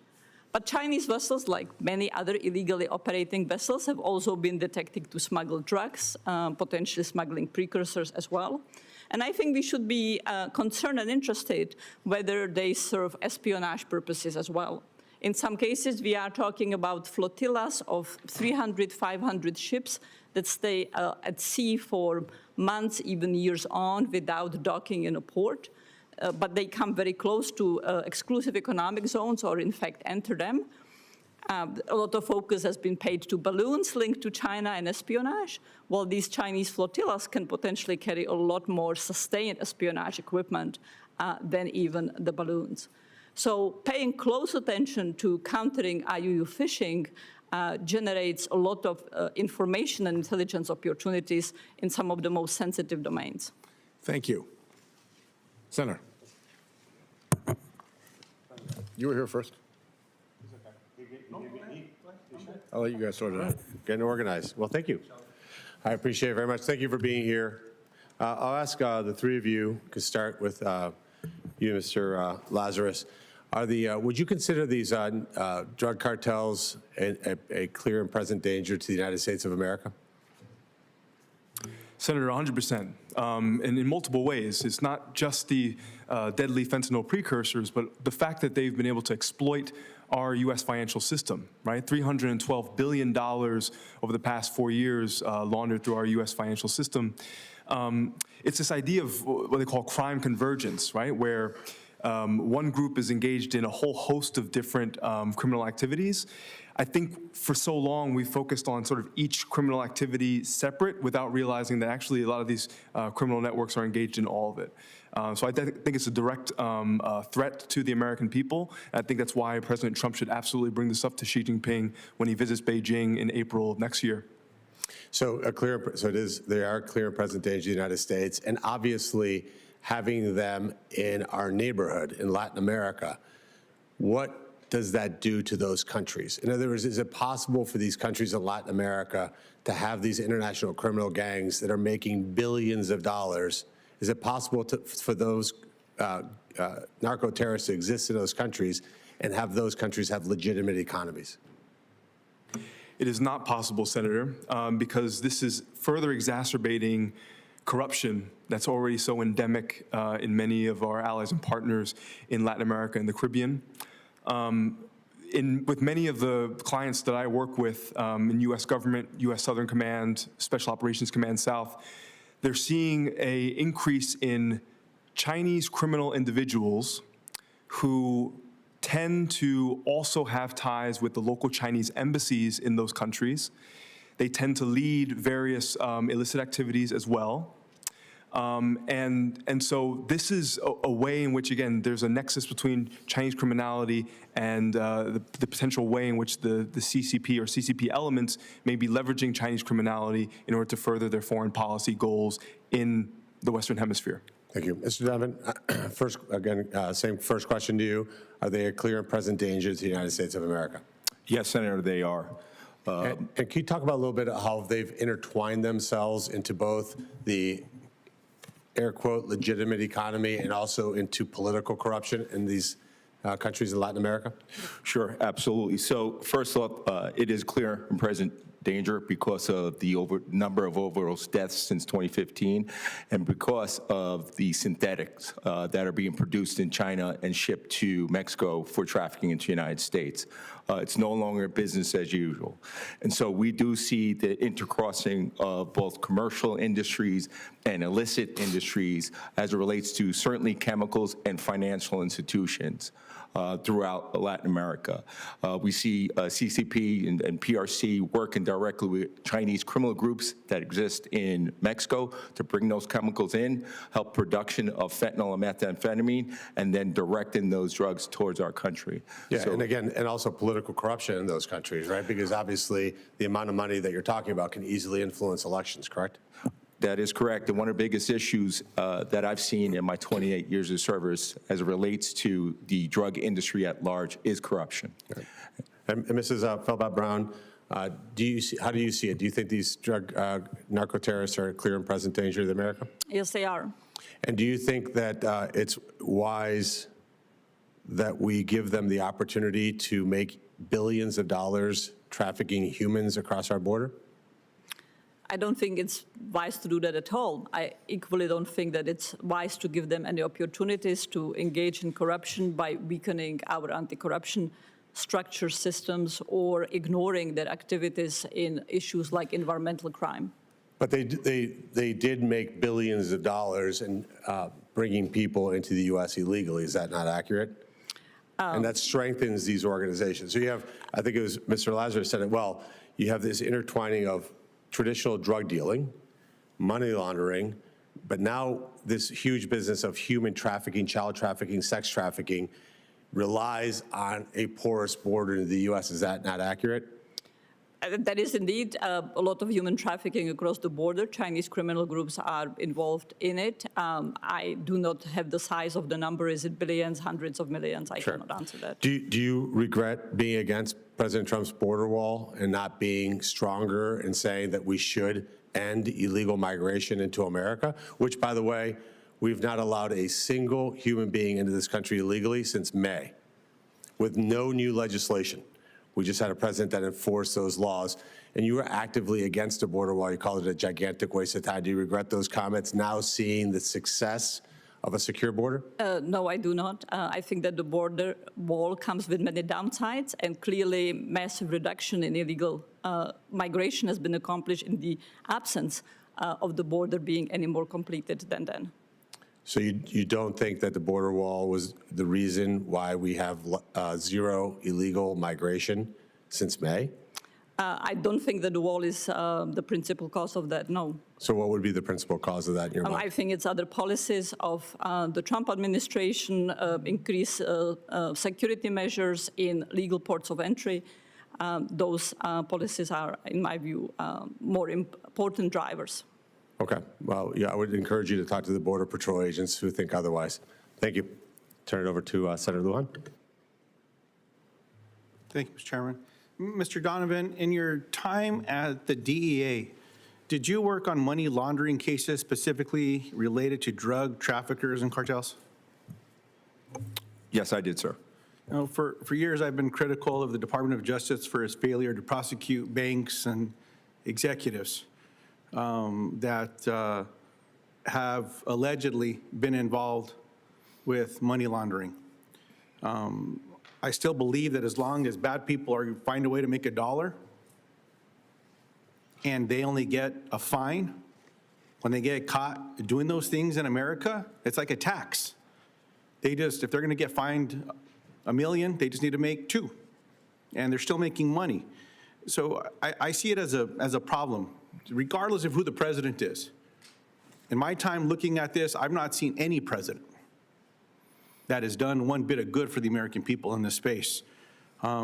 But Chinese vessels, like many other illegally operating vessels, have also been detected to smuggle drugs, potentially smuggling precursors as well. And I think we should be concerned and interested whether they serve espionage purposes as well. In some cases, we are talking about flotillas of 300, 500 ships that stay at sea for months, even years on, without docking in a port. But they come very close to exclusive economic zones or, in fact, enter them. A lot of focus has been paid to balloons linked to China and espionage, while these Chinese flotillas can potentially carry a lot more sustained espionage equipment than even the balloons. So paying close attention to countering IUU fishing generates a lot of information and intelligence opportunities in some of the most sensitive domains. Thank you. Senator. You were here first. I'll let you guys sort it out. Getting organized. Well, thank you. I appreciate it very much. Thank you for being here. I'll ask the three of you, to start with you, Mr. Lazarus. Would you consider these drug cartels a clear and present danger to the United States of America? Senator, 100%, and in multiple ways. It's not just the deadly fentanyl precursors, but the fact that they've been able to exploit our U.S. financial system, right? $312 billion over the past 4 years laundered through our U.S. financial system. It's this idea of what they call crime convergence, right? Where one group is engaged in a whole host of different criminal activities. I think for so long we focused on sort of each criminal activity separate without realizing that actually a lot of these criminal networks are engaged in all of it. So I think it's a direct threat to the American people. And I think that's why President Trump should absolutely bring this up to Xi Jinping when he visits Beijing in April of next year. So they are a clear and present danger to the United States, and obviously having them in our neighborhood in Latin America, what does that do to those countries? In other words, is it possible for these countries in Latin America to have these international criminal gangs that are making billions of dollars? Is it possible for those narco-terrorists to exist in those countries and have those countries have legitimate economies? It is not possible, Senator, because this is further exacerbating corruption that's already so endemic in many of our allies and partners in Latin America and the Caribbean. With many of the clients that I work with in U.S. government, U.S. Southern Command, Special Operations Command South, they're seeing an increase in Chinese criminal individuals who tend to also have ties with the local Chinese embassies in those countries. They tend to lead various illicit activities as well. And so this is a way in which, again, there's a nexus between Chinese criminality and the potential way in which the CCP or CCP elements may be leveraging Chinese criminality in order to further their foreign policy goals in the Western Hemisphere. Thank you. Mr. Donovan, same first question to you. Are they a clear and present danger to the United States of America? Yes, Senator, they are. And can you talk about a little bit how they've intertwined themselves into both the air quote, legitimate economy and also into political corruption in these countries in Latin America? Sure, absolutely. So first off, it is clear and present danger because of the number of overdose deaths since 2015 and because of the synthetics that are being produced in China and shipped to Mexico for trafficking into the United States. It's no longer business as usual. And so we do see the intercrossing of both commercial industries and illicit industries as it relates to certainly chemicals and financial institutions throughout Latin America. We see CCP and PRC working directly with Chinese criminal groups that exist in Mexico to bring those chemicals in, help production of fentanyl and methamphetamine, and then directing those drugs towards our country. Yeah, So- and again, and also political corruption in those countries, right? Because obviously the amount of money that you're talking about can easily influence elections, correct? That is correct. And one of the biggest issues that I've seen in my 28 years of service as it relates to the drug industry at large is corruption. And Mrs. Feldbach-Brown, how do you see it? Do you think these narco-terrorists are a clear and present danger to America? Yes, they are. And do you think that it's wise that we give them the opportunity to make billions of dollars trafficking humans across our border? I don't think it's wise to do that at all. I equally don't think that it's wise to give them any opportunities to engage in corruption by weakening our anti-corruption structure systems or ignoring their activities in issues like environmental crime. But they did make billions of dollars in bringing people into the U.S. illegally. Is that not accurate? And that strengthens these organizations. So you have, I think it was Mr. Lazarus said it well, you have this intertwining of traditional drug dealing, money laundering, but now this huge business of human trafficking, child trafficking, sex trafficking relies on a porous border to the U.S. Is that not accurate? That is indeed a lot of human trafficking across the border. Chinese criminal groups are involved in it. I do not have the size of the number. Is it billions, hundreds of millions? I cannot answer that. Do you regret being against President Trump's border wall and not being stronger and saying that we should end illegal migration into America, which, by the way, we've not allowed a single human being into this country illegally since May, with no new legislation. We just had a president that enforced those laws, and you were actively against the border wall. You called it a gigantic waste of time. Do you regret those comments now seeing the success of a secure border? No, I do not. I think that the border wall comes with many downsides, and clearly massive reduction in illegal migration has been accomplished in the absence of the border being any more completed than then. So you don't think that the border wall was the reason why we have zero illegal migration since May? I don't think that the wall is the principal cause of that, no. So what would be the principal cause of that in your mind? I think it's other policies of the Trump administration, increase security measures in legal ports of entry. Those policies are, in my view, more important drivers. Okay. Well, yeah, I would encourage you to talk to the Border Patrol agents who think otherwise. Thank you. Turn it over to Senator Lujan. Thank you, Mr. Chairman. Mr. Donovan, in your time at the DEA, did you work on money laundering cases specifically related to drug traffickers and cartels? Yes, I did, sir. You know, for years, I've been critical of the Department of Justice for its failure to prosecute banks and executives that have allegedly been involved with money laundering. I still believe that as long as bad people find a way to make $1 and they only get a fine when they get caught doing those things in America, it's like a tax. If they're going to get fined $1 million, they just need to make $2 million, and they're still making money. So I see it as a problem, regardless of who the president is. In my time looking at this, I've not seen any president that has done one bit of good for the American people in this space. I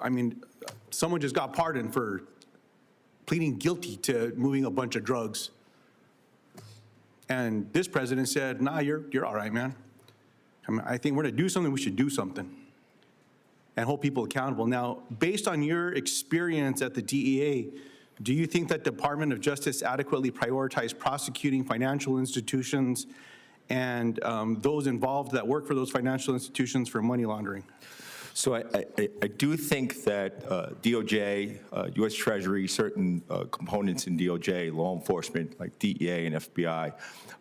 mean, someone just got pardoned for pleading guilty to moving a bunch of drugs. And this president said, nah, you're all right, man. I mean, I think we're gonna do something, we should do something and hold people accountable. Now, based on your experience at the DEA, Do you think that Department of Justice adequately prioritized prosecuting financial institutions and those involved that work for those financial institutions for money laundering? So I do think that DOJ, U.S. Treasury, certain components in DOJ, law enforcement like DEA and FBI,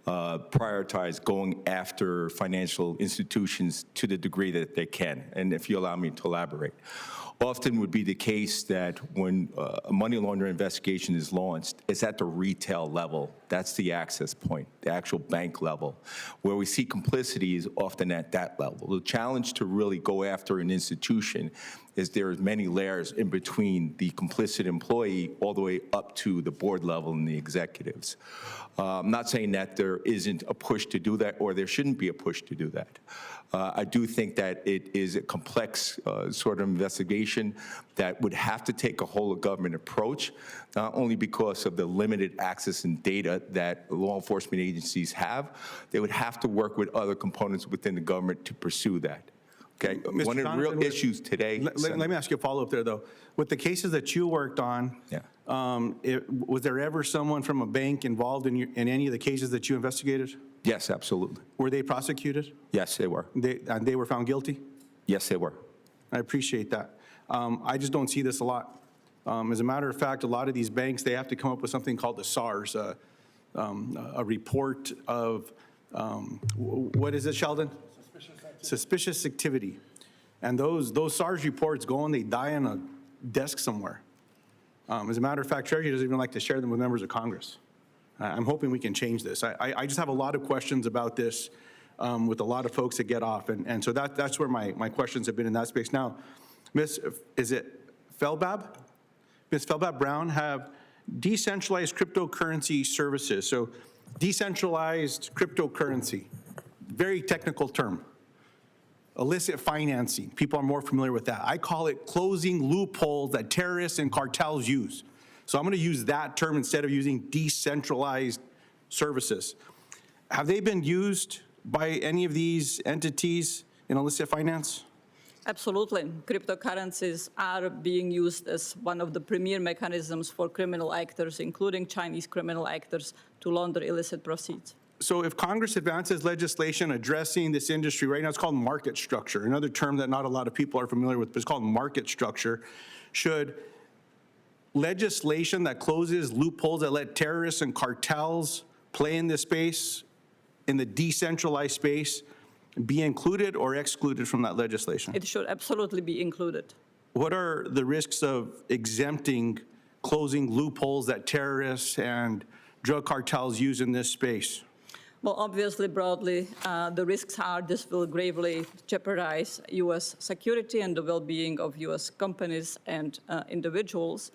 prioritize going after financial institutions to the degree that they can. And if you allow me to elaborate. Often would be the case that when a money laundering investigation is launched, it's at the retail level. That's the access point, the actual bank level. Where we see complicity is often at that level. The challenge to really go after an institution is there's many layers in between the complicit employee all the way up to the board level and the executives. I'm not saying that there isn't a push to do that or there shouldn't be a push to do that. I do think that it is a complex sort of investigation that would have to take a whole of government approach, not only because of the limited access and data that law enforcement agencies have, they would have to work with other components within the government to pursue that. Okay, Mr. one of the real Donovan, issues today. Let me ask you a follow-up there, though. With the cases that you worked on, Yeah. was there ever someone from a bank involved in any of the cases that you investigated? Yes, absolutely. Were they prosecuted? Yes, they were. And they were found guilty? Yes, they were. I appreciate that. I just don't see this a lot. As a matter of fact, a lot of these banks, they have to come up with something called the SARS, a report of, what is it, Sheldon? Suspicious activity. And those SARS reports go and they die on a desk somewhere. As a matter of fact, Treasury doesn't even like to share them with members of Congress. I'm hoping we can change this. I just have a lot of questions about this with a lot of folks that get off. And so that's where my questions have been in that space. Now, is it Felbab? Ms. Felbab-Brown have decentralized cryptocurrency services. So decentralized cryptocurrency, very technical term. Illicit financing, people are more familiar with that. I call it closing loopholes that terrorists and cartels use. So I'm going to use that term instead of using decentralized services. Have they been used by any of these entities in illicit finance? Absolutely. Cryptocurrencies are being used as one of the premier mechanisms for criminal actors, including Chinese criminal actors, to launder illicit proceeds. So if Congress advances legislation addressing this industry, right now it's called market structure, another term that not a lot of people are familiar with, but it's called market structure. Should legislation that closes loopholes that let terrorists and cartels play in this space, in the decentralized space, be included or excluded from that legislation? It should absolutely be included. What are the risks of exempting closing loopholes that terrorists and drug cartels use in this space? Well, obviously, broadly, the risks are this will gravely jeopardize U.S. security and the well-being of U.S. companies and individuals.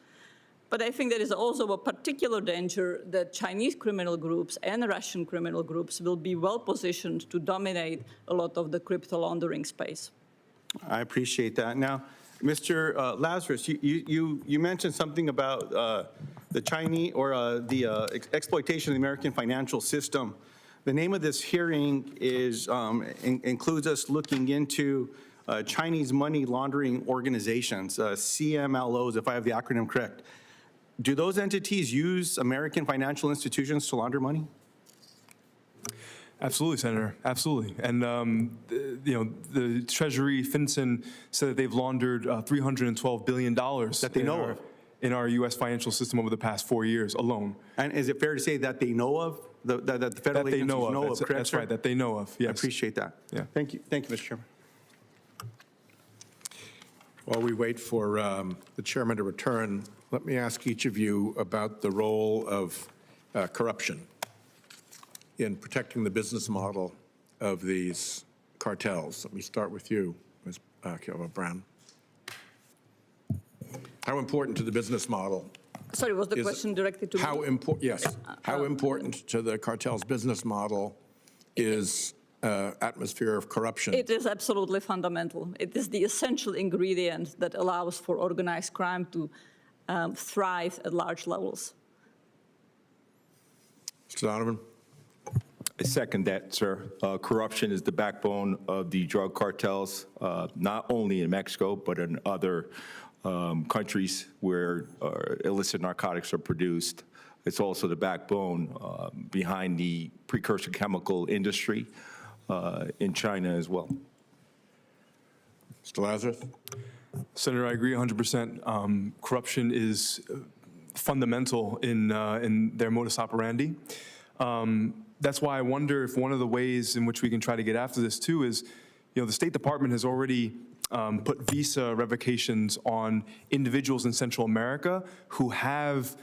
But I think there is also a particular danger that Chinese criminal groups and Russian criminal groups will be well-positioned to dominate a lot of the crypto laundering space. I appreciate that. Now, Mr. Lazarus, you mentioned something about the Chinese or the exploitation of the American financial system. The name of this hearing is includes us looking into Chinese money laundering organizations, CMLOs, if I have the acronym correct. Do those entities use American financial institutions to launder money? Absolutely, Senator. Absolutely. And, the Treasury, FinCEN, said that they've laundered $312 billion That they know of. in our U.S. financial system over the past 4 years alone. And is it fair to say that they know of, that the federal That they agencies know of. correct, That's sir? right, that they know of, yes. I appreciate that. Yeah. Thank you, Mr. Chairman. While we wait for the chairman to return, let me ask each of you about the role of corruption in protecting the business model of these cartels. Let me start with you, Ms. Brown. How important to the business model? Sorry, was the is- question directed to me? How important to the cartel's business model is atmosphere of corruption? It is absolutely fundamental. It is the essential ingredient that allows for organized crime to thrive at large levels. Mr. Donovan? I second that, sir. Corruption is the backbone of the drug cartels, not only in Mexico, but in other countries where illicit narcotics are produced. It's also the backbone behind the precursor chemical industry in China as well. Mr. Lazarus? Senator, I agree 100%. Corruption is fundamental in their modus operandi. That's why I wonder if one of the ways in which we can try to get after this too is, the State Department has already put visa revocations on individuals in Central America who have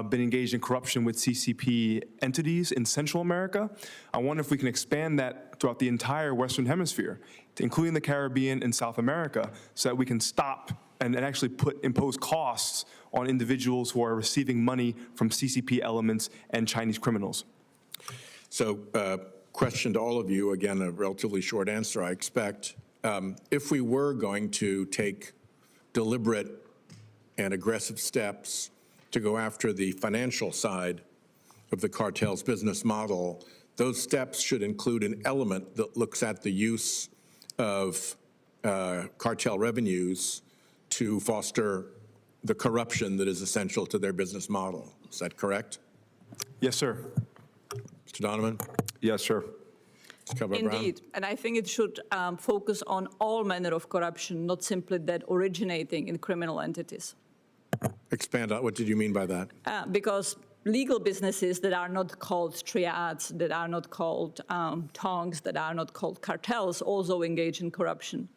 been engaged in corruption with CCP entities in Central America. I wonder if we can expand that throughout the entire Western Hemisphere, including the Caribbean and South America, so that we can stop and actually impose costs on individuals who are receiving money from CCP elements and Chinese criminals. So, question to all of you, again, a relatively short answer, I expect. If we were going to take deliberate and aggressive steps to go after the financial side of the cartel's business model, those steps should include an element that looks at the use of cartel revenues to foster the corruption that is essential to their business model. Is that correct? Yes, sir. Mr. Donovan? Yes, sir. Ms. Cabral-Brown? Indeed, and I think it should focus on all manner of corruption, not simply that originating in criminal entities. Expand on, what did you mean by that? Because legal businesses that are not called triads, that are not called tongues, that are not called cartels, also engage in corruption.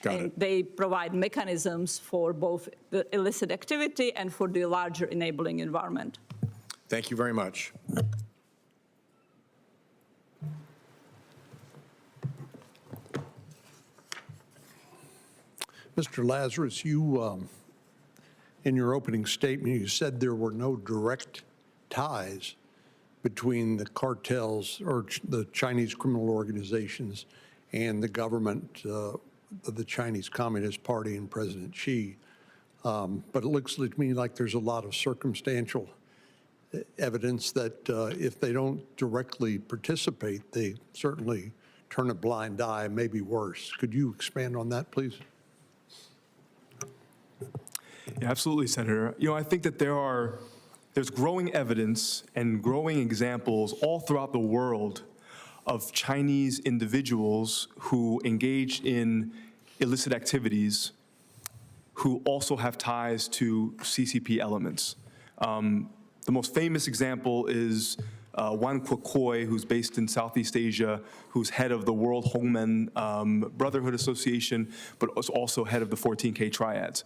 Got And it. they provide mechanisms for both the illicit activity and for the larger enabling environment. Thank you very much. Mr. Lazarus, you, in your opening statement, you said there were no direct ties between the cartels or the Chinese criminal organizations and the government of the Chinese Communist Party and President Xi. But it looks to me like there's a lot of circumstantial evidence that if they don't directly participate, they certainly turn a blind eye, maybe worse. Could you expand on that, please? Yeah, absolutely, Senator. I think that there's growing evidence and growing examples all throughout the world of Chinese individuals who engage in illicit activities who also have ties to CCP elements. The most famous example is Wan Kuok-Koi, who's based in Southeast Asia, who's head of the World Hongmen Brotherhood Association, but is also head of the 14K Triads.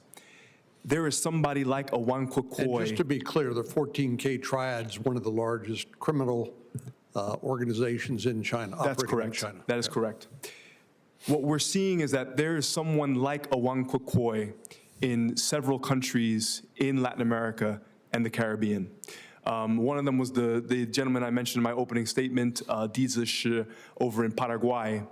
There is somebody like a Wan And Kuok-Koi. just to be clear, the 14K Triad's one of the largest criminal organizations in China, That's operating in correct. China. That is correct. What we're seeing is that there is someone like a Wan Kuok-Koi in several countries in Latin America and the Caribbean. One of them was the gentleman I mentioned in my opening statement, Dizish, over in Paraguay,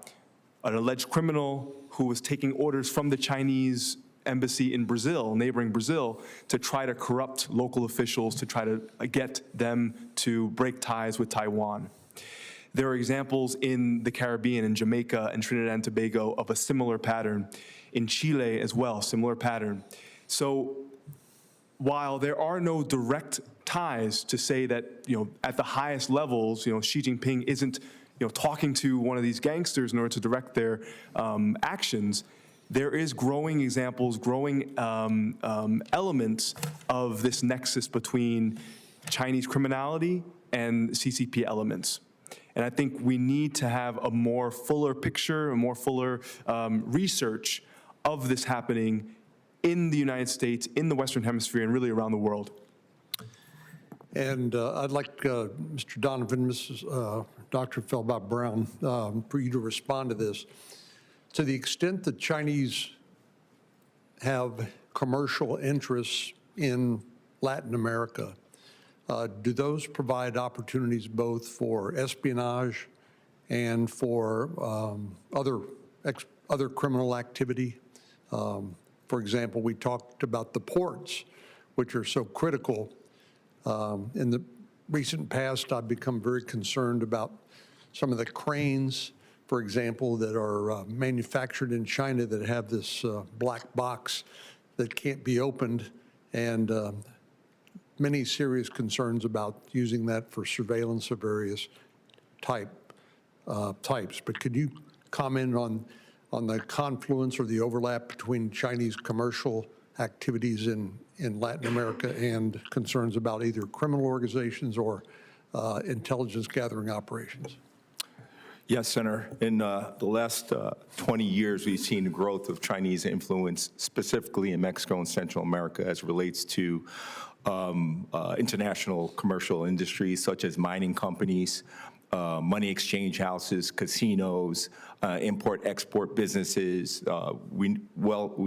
an alleged criminal who was taking orders from the Chinese embassy in Brazil, neighboring Brazil, to try to corrupt local officials, to try to get them to break ties with Taiwan. There are examples in the Caribbean, in Jamaica and Trinidad and Tobago, of a similar pattern. In Chile as well, similar pattern. So while there are no direct ties to say that, at the highest levels, Xi Jinping isn't, talking to one of these gangsters in order to direct their actions, there is growing examples, growing elements of this nexus between Chinese criminality and CCP elements. And I think we need to have a more fuller picture, a more fuller research of this happening in the United States, in the Western Hemisphere, and really around the world. And I'd like Mr. Donovan, Dr. Feldbach-Brown, for you to respond to this. To the extent that Chinese have commercial interests in Latin America, do those provide opportunities both for espionage and for other criminal activity? For example, we talked about the ports, which are so critical. In the recent past, I've become very concerned about some of the cranes, for example, that are manufactured in China that have this black box that can't be opened, and many serious concerns about using that for surveillance of various types. But could you comment on the confluence or the overlap between Chinese commercial activities in Latin America and concerns about either criminal organizations or intelligence gathering operations? Yes, Senator. In the last 20 years, we've seen the growth of Chinese influence, specifically in Mexico and Central America, as it relates to international commercial industries such as mining companies, money exchange houses, casinos, import-export businesses. We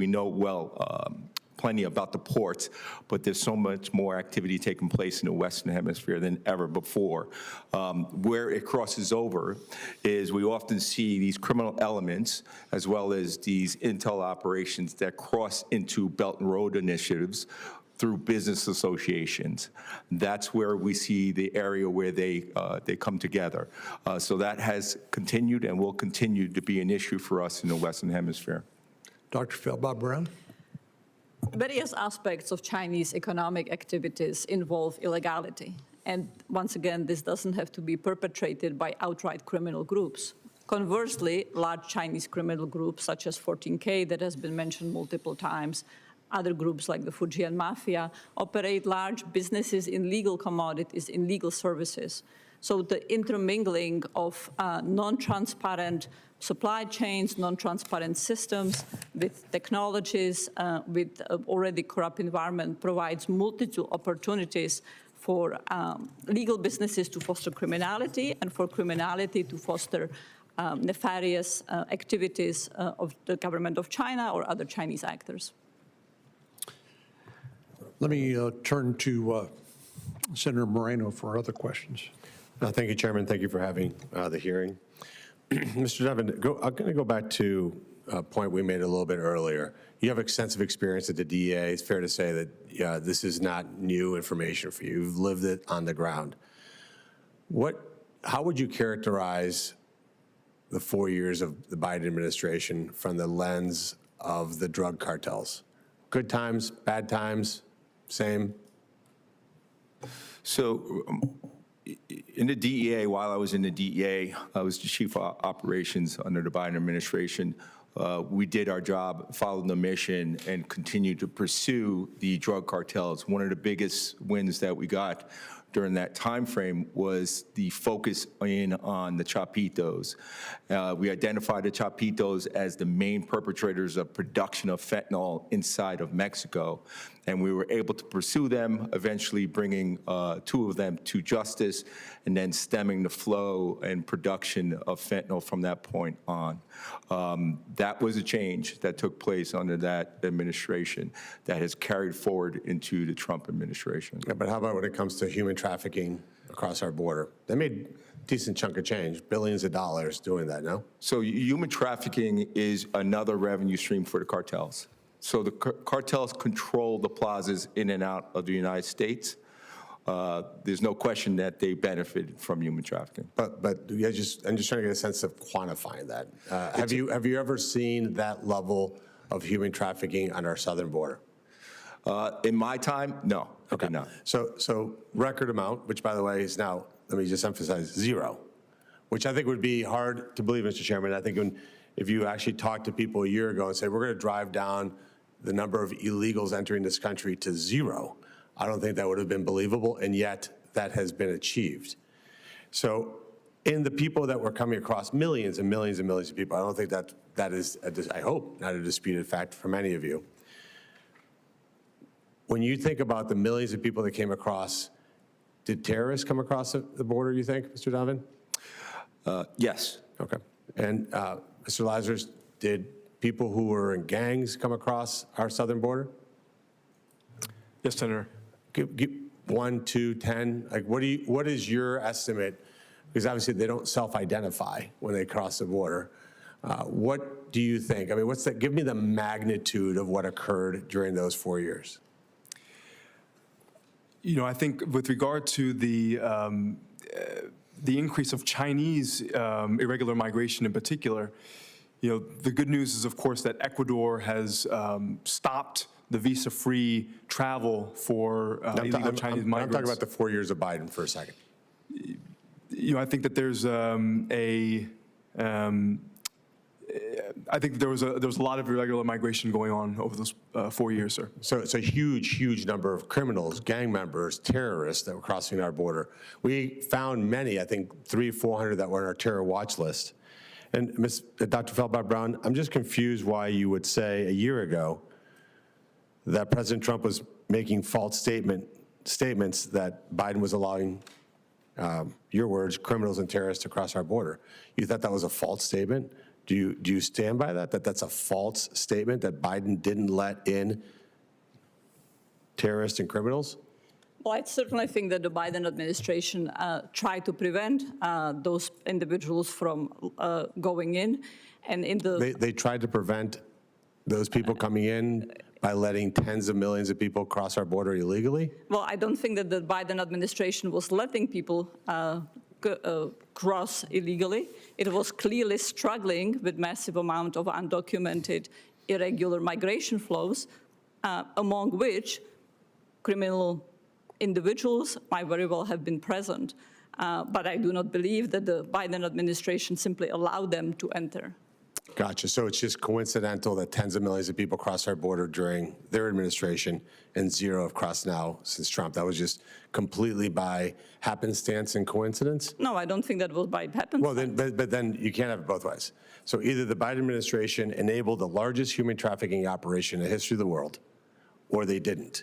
know plenty about the ports, but there's so much more activity taking place in the Western Hemisphere than ever before. Where it crosses over is we often see these criminal elements as well as these intel operations that cross into Belt and Road initiatives through business associations. That's where we see the area where they come together. So that has continued and will continue to be an issue for us in the Western Hemisphere. Dr. Feldbaum Brown? Various aspects of Chinese economic activities involve illegality. And once again, this doesn't have to be perpetrated by outright criminal groups. Conversely, large Chinese criminal groups such as 14K that has been mentioned multiple times, other groups like the Fujian Mafia, operate large businesses in legal commodities, in legal services. So the intermingling of non-transparent supply chains, non-transparent systems with technologies, with already corrupt environment provides multitude opportunities for legal businesses to foster criminality and for criminality to foster nefarious activities of the government of China or other Chinese actors. Let me turn to Senator Moreno for other questions. Thank you, Chairman. Thank you for having the hearing. Mr. Donovan, I'm going to go back to a point we made a little bit earlier. You have extensive experience at the DEA. It's fair to say that this is not new information for you. You've lived it on the ground. How would you characterize the 4 years of the Biden administration from the lens of the drug cartels? Good times, bad times, same? So in the DEA, while I was in the DEA, I was the chief of operations under the Biden administration. We did our job, followed the mission, and continued to pursue the drug cartels. One of the biggest wins that we got during that time frame was the focus in on the Chapitos. We identified the Chapitos as the main perpetrators of production of fentanyl inside of Mexico, and we were able to pursue them, eventually bringing 2 of them to justice, and then stemming the flow and production of fentanyl from that point on. That was a change that took place under that administration that has carried forward into the Trump administration. Yeah, but how about when it comes to human trafficking across our border? They made a decent chunk of change, billions of dollars doing that, no? So human trafficking is another revenue stream for the cartels. So the cartels control the plazas in and out of the United States. There's no question that they benefited from human trafficking. But I'm just trying to get a sense of quantifying that. Have you ever seen that level of human trafficking on our southern border? In my time, no, I did not. So record amount, which by the way is now, let me just emphasize, 0, which I think would be hard to believe, Mr. Chairman. I think if you actually talked to people a year ago and say, we're going to drive down the number of illegals entering this country to 0, I don't think that would have been believable, and yet that has been achieved. So in the people that were coming across, millions and millions and millions of people, I don't think that is, I hope, not a disputed fact for many of you. When you think about the millions of people that came across, did terrorists come across the border, you think, Mr. Donovan? Yes. Okay. And Mr. Lazarus, did people who were in gangs come across our southern border? Yes, Senator. Give 1, 2, 10. Like, what is your estimate? Because obviously they don't self-identify when they cross the border. What do you think? I mean, give me the magnitude of what occurred during those 4 years. You know, I think with regard to the increase of Chinese irregular migration in particular, you know, the good news is, of course, that Ecuador has stopped the visa-free travel for illegal Chinese I'm migrants. talking about the 4 years of Biden for a second. I think that there's I think there was a lot of irregular migration going on over those 4 years, sir. So it's a huge, huge number of criminals, gang members, terrorists that were crossing our border. We found many, I think 300, 400 that were on our terror watch list. And Dr. Feldbach-Brown, I'm just confused why you would say a year ago that President Trump was making false statements that Biden was allowing, your words, criminals and terrorists to cross our border. You thought that was a false statement? Do you stand by that that's a false statement, that Biden didn't let in terrorists and criminals? Well, I certainly think that the Biden administration tried to prevent those individuals from going in. And in the They tried to prevent those people coming in by letting tens of millions of people cross our border illegally? Well, I don't think that the Biden administration was letting people cross illegally. It was clearly struggling with massive amount of undocumented, irregular migration flows, among which criminal individuals might very well have been present. But I do not believe that the Biden administration simply allowed them to enter. Gotcha. So it's just coincidental that tens of millions of people crossed our border during their administration and zero have crossed now since Trump. That was just completely by happenstance and coincidence? No, I don't think that was by happenstance. Well, then, but then you can't have it both ways. So either the Biden administration enabled the largest human trafficking operation in the history of the world, or they didn't.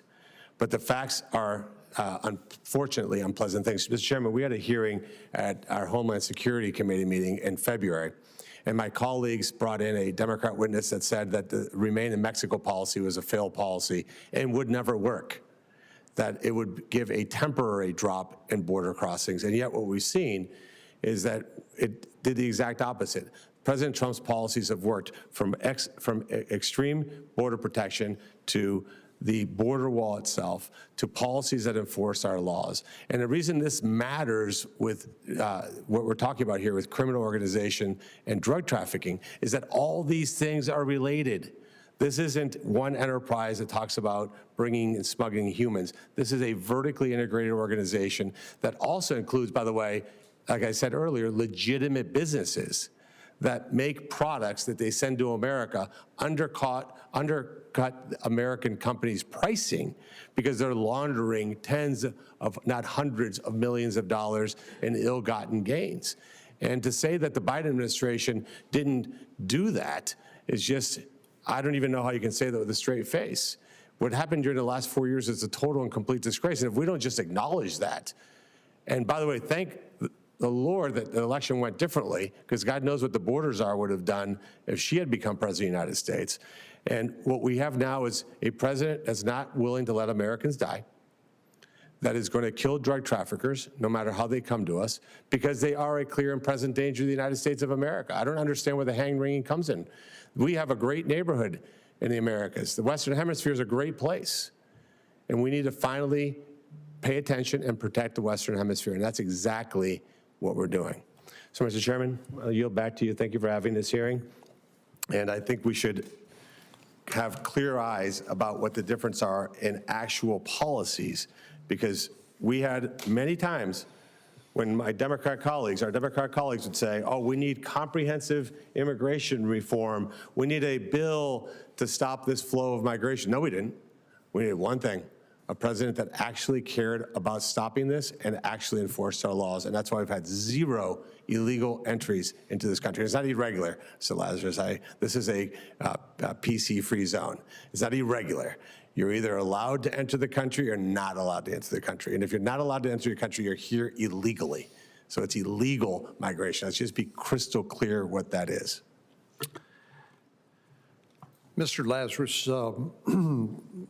But the facts are, unfortunately, unpleasant things. Mr. Chairman, we had a hearing at our Homeland Security Committee meeting in February, and my colleagues brought in a Democrat witness that said that the Remain in Mexico policy was a failed policy and would never work, that it would give a temporary drop in border crossings. And yet what we've seen is that it did the exact opposite. President Trump's policies have worked from extreme border protection to the border wall itself, to policies that enforce our laws. And the reason this matters with what we're talking about here with criminal organization and drug trafficking is that all these things are related. This isn't one enterprise that talks about bringing and smuggling humans. This is a vertically integrated organization that also includes, by the way, like I said earlier, legitimate businesses that make products that they send to America, undercut American companies' pricing because they're laundering tens of, not hundreds of millions of dollars in ill-gotten gains. And to say that the Biden administration didn't do that is just, I don't even know how you can say that with a straight face. What happened during the last 4 years is a total and complete disgrace. And if we don't just acknowledge that, and by the way, thank the Lord that the election went differently, because God knows what the border czar would have done if she had become president of the United States. And what we have now is a president that's not willing to let Americans die, that is going to kill drug traffickers, no matter how they come to us, because they are a clear and present danger to the United States of America. I don't understand where the hand-wringing comes in. We have a great neighborhood in the Americas. The Western Hemisphere is a great place, and we need to finally pay attention and protect the Western Hemisphere, and that's exactly what we're doing. So, Mr. Chairman, I'll yield back to you. Thank you for having this hearing. And I think we should have clear eyes about what the difference are in actual policies, because we had many times when my Democrat colleagues, our Democrat colleagues would say, oh, we need comprehensive immigration reform. We need a bill to stop this flow of migration. No, we didn't. We needed one thing: a president that actually cared about stopping this and actually enforced our laws. And that's why we've had zero illegal entries into this country. It's not irregular, so Lazarus. This is a PC-free zone. It's not irregular. You're either allowed to enter the country or not allowed to enter the country. And if you're not allowed to enter your country, you're here illegally. So it's illegal migration. Let's just be crystal clear what that is. Mr. Lazarus,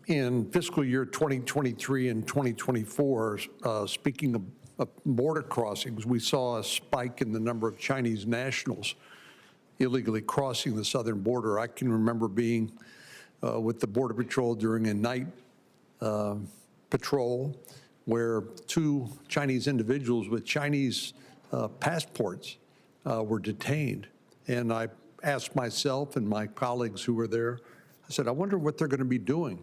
in fiscal year 2023 and 2024, speaking of border crossings, we saw a spike in the number of Chinese nationals illegally crossing the southern border. I can remember being with the Border Patrol during a night patrol where two Chinese individuals with Chinese passports were detained. And I asked myself and my colleagues who were there, I said, I wonder what they're going to be doing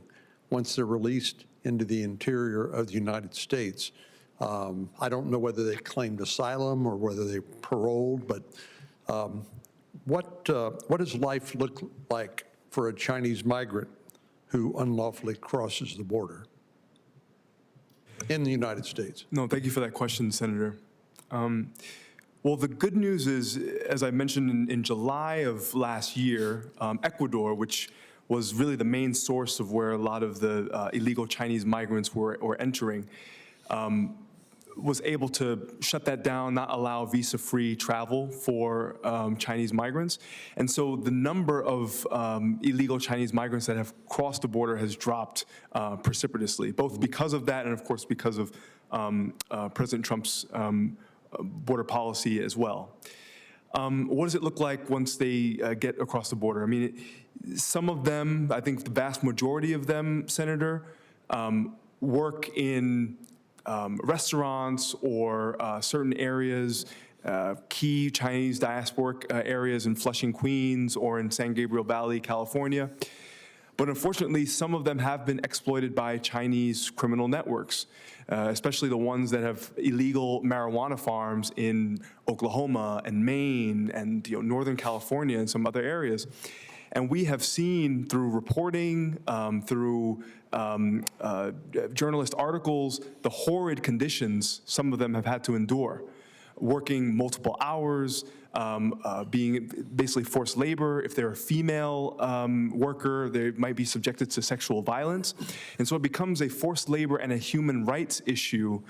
once they're released into the interior of the United States. I don't know whether they claimed asylum or whether they paroled, but what does life look like for a Chinese migrant who unlawfully crosses the border in the United States? No, thank you for that question, Senator. Well, the good news is, as I mentioned in July of last year, Ecuador, which was really the main source of where a lot of the illegal Chinese migrants were entering, was able to shut that down, not allow visa-free travel for Chinese migrants. And so the number of illegal Chinese migrants that have crossed the border has dropped precipitously, both because of that and, of course, because of President Trump's border policy as well. What does it look like once they get across the border? I mean, some of them, I think the vast majority of them, Senator, work in restaurants or certain areas, key Chinese diasporic areas in Flushing, Queens, or in San Gabriel Valley, California. But unfortunately, some of them have been exploited by Chinese criminal networks, especially the ones that have illegal marijuana farms in Oklahoma and Maine and Northern California and some other areas. And we have seen through reporting, through journalist articles, the horrid conditions some of them have had to endure, working multiple hours, being basically forced labor. If they're a female worker, they might be subjected to sexual violence. And so it becomes a forced labor and a human rights issue,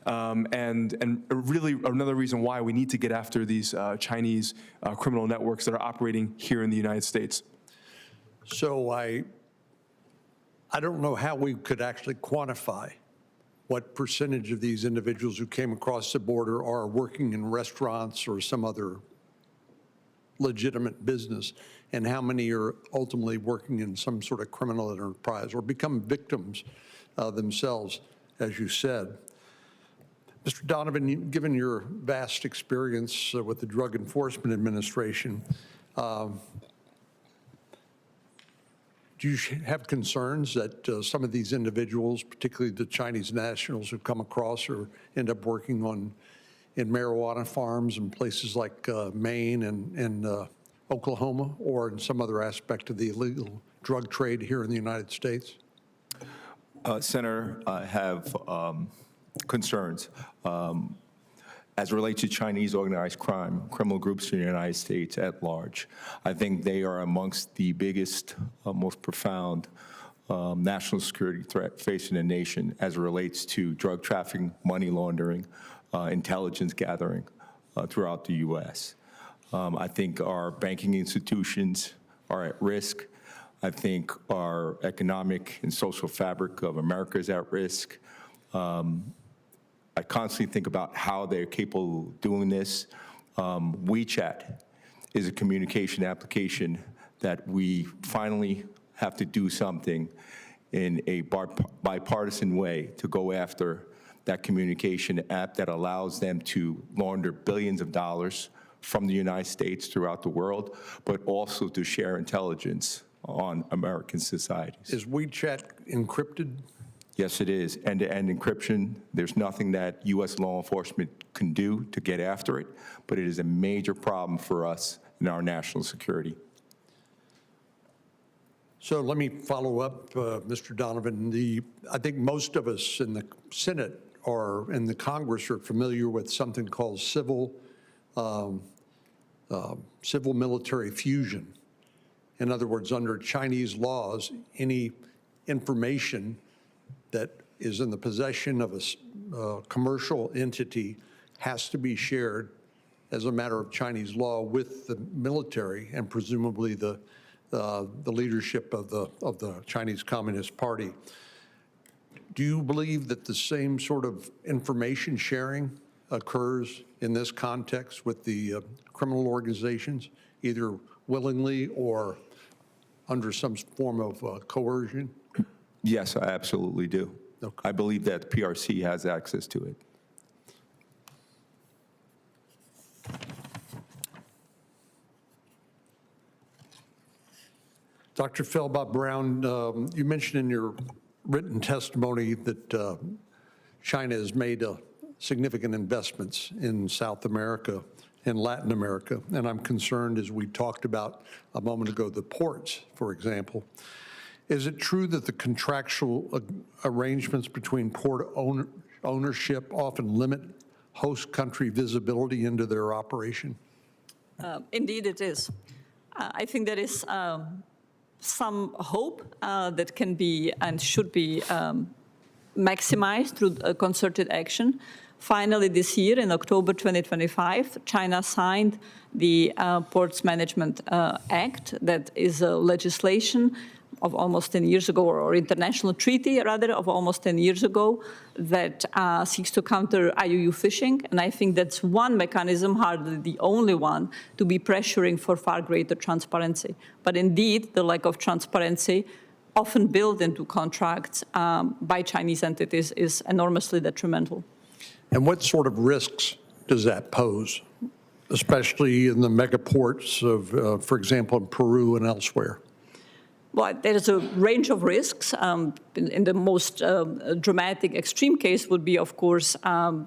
and really another reason why we need to get after these Chinese criminal networks that are operating here in the United States. So I don't know how we could actually quantify what percentage of these individuals who came across the border are working in restaurants or some other legitimate business, and how many are ultimately working in some sort of criminal enterprise or become victims themselves, as you said. Mr. Donovan, given your vast experience with the Drug Enforcement Administration, do you have concerns that some of these individuals, particularly the Chinese nationals who come across or end up working in marijuana farms in places like Maine and Oklahoma, or in some other aspect of the illegal drug trade here in the United States? Senator, I have concerns. As it relates to Chinese organized crime, criminal groups in the United States at large, I think they are amongst the biggest, most profound national security threat facing the nation as it relates to drug trafficking, money laundering, intelligence gathering throughout the U.S. I think our banking institutions are at risk. I think our economic and social fabric of America is at risk. I constantly think about how they're capable of doing this. WeChat is a communication application that we finally have to do something in a bipartisan way to go after that communication app that allows them to launder billions of dollars from the United States throughout the world, but also to share intelligence on American societies. Is WeChat encrypted? Yes, it is. End-to-end encryption. There's nothing that U.S. law enforcement can do to get after it, but it is a major problem for us in our national security. So let me follow up, Mr. Donovan. I think most of us in the Senate or in the Congress are familiar with something called civil-military fusion. In other words, under Chinese laws, any information that is in the possession of a commercial entity has to be shared as a matter of Chinese law with the military and presumably the leadership of the Chinese Communist Party. Do you believe that the same sort of information sharing occurs in this context with the criminal organizations, either willingly or under some form of coercion? Yes, I absolutely do. Okay. I believe that the PRC has access to it. Dr. Felbott Brown, you mentioned in your written testimony that China has made significant investments in South America and Latin America. And I'm concerned, as we talked about a moment ago, the ports, for example. Is it true that the contractual arrangements between port ownership often limit host country visibility into their operation? Indeed, it is. I think there is some hope that can be and should be maximized through concerted action. Finally, this year, in October 2025, China signed the Ports Management Act, that is a legislation of almost 10 years ago, or international treaty, rather, of almost 10 years ago, that seeks to counter IUU fishing. And I think that's one mechanism, hardly the only one, to be pressuring for far greater transparency. But indeed, the lack of transparency, often built into contracts by Chinese entities, is enormously detrimental. And what sort of risks does that pose, especially in the megaports of, for example, in Peru and elsewhere? Well, there is a range of risks. In the most dramatic, extreme case would be, of course,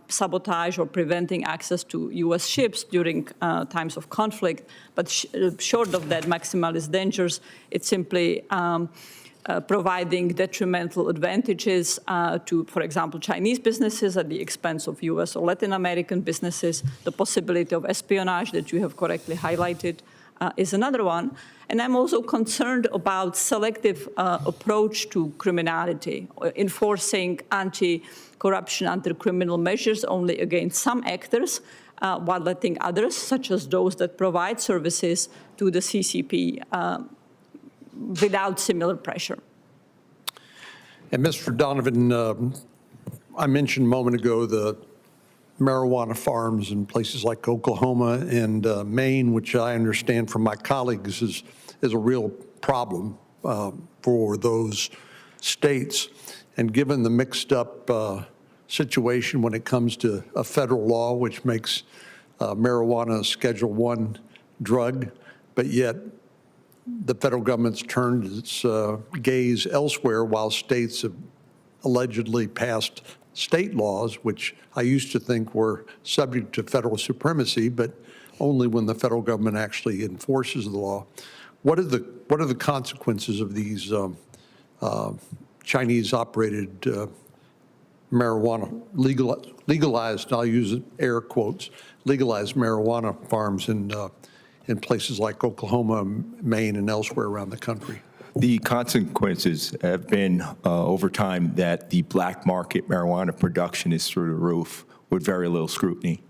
sabotage or preventing access to U.S. ships during times of conflict. But short of that maximalist dangers, it's simply providing detrimental advantages to, for example, Chinese businesses at the expense of U.S. or Latin American businesses. The possibility of espionage that you have correctly highlighted is another one. And I'm also concerned about selective approach to criminality, enforcing anti-corruption, anti-criminal measures only against some actors, while letting others, such as those that provide services to the CCP, without similar pressure. And Mr. Donovan, I mentioned a moment ago the marijuana farms in places like Oklahoma and Maine, which I understand from my colleagues is a real problem for those states. And given the mixed up situation when it comes to a federal law, which makes marijuana a Schedule I drug, but yet the federal government's turned its gaze elsewhere while states have allegedly passed state laws, which I used to think were subject to federal supremacy, but only when the federal government actually enforces the law. What are the consequences of these Chinese-operated marijuana legalized? I'll use air quotes, legalized marijuana farms in places like Oklahoma, Maine, and elsewhere around the country? The consequences have been over time that the black market marijuana production is through the roof with very little scrutiny.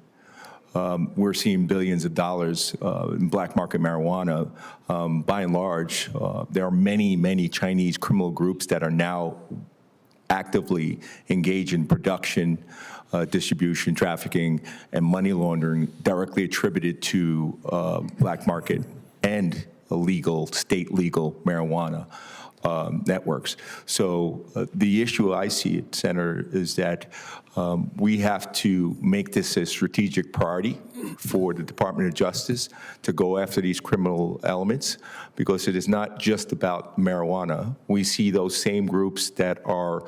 We're seeing billions of dollars in black market marijuana. By and large, there are many, many Chinese criminal groups that are now actively engaged in production, distribution, trafficking, and money laundering directly attributed to black market and illegal, state legal marijuana networks. So the issue I see at Senator is that we have to make this a strategic priority for the Department of Justice to go after these criminal elements, because it is not just about marijuana. We see those same groups that are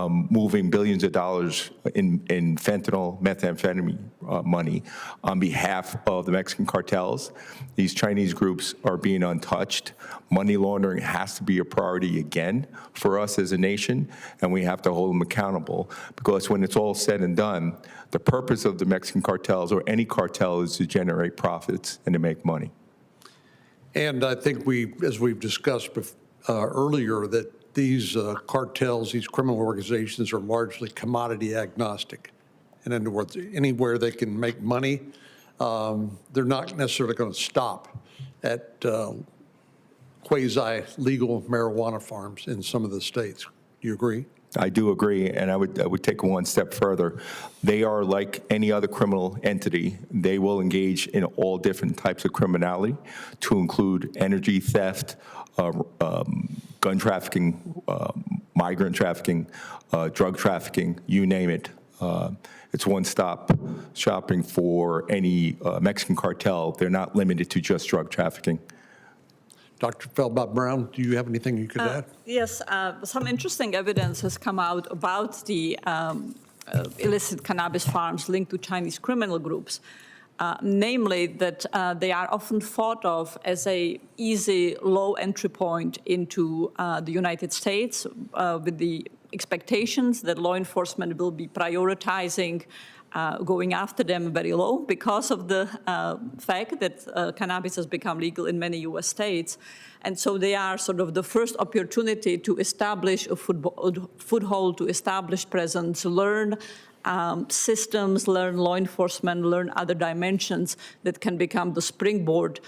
moving billions of dollars in fentanyl, methamphetamine money on behalf of the Mexican cartels. These Chinese groups are being untouched. Money laundering has to be a priority again for us as a nation, and we have to hold them accountable, because when it's all said and done, the purpose of the Mexican cartels or any cartel is to generate profits and to make money. And I think as we've discussed earlier, that these cartels, these criminal organizations are largely commodity agnostic. In other words, anywhere they can make money, they're not necessarily going to stop at quasi-legal marijuana farms in some of the states. Do you agree? I do agree, and I would take it one step further. They are like any other criminal entity. They will engage in all different types of criminality, to include energy theft, gun trafficking, migrant trafficking, drug trafficking, you name it. It's one-stop shopping for any Mexican cartel. They're not limited to just drug trafficking. Dr. Feldbach-Brown, do you have anything you could add? Yes, some interesting evidence has come out about the illicit cannabis farms linked to Chinese criminal groups. Namely that they are often thought of as a easy, low entry point into the United States with the expectations that law enforcement will be prioritizing going after them very low because of the fact that cannabis has become legal in many U.S. states. And so they are sort of the first opportunity to establish a foothold, to establish presence, learn systems, learn law enforcement, learn other dimensions that can become the springboard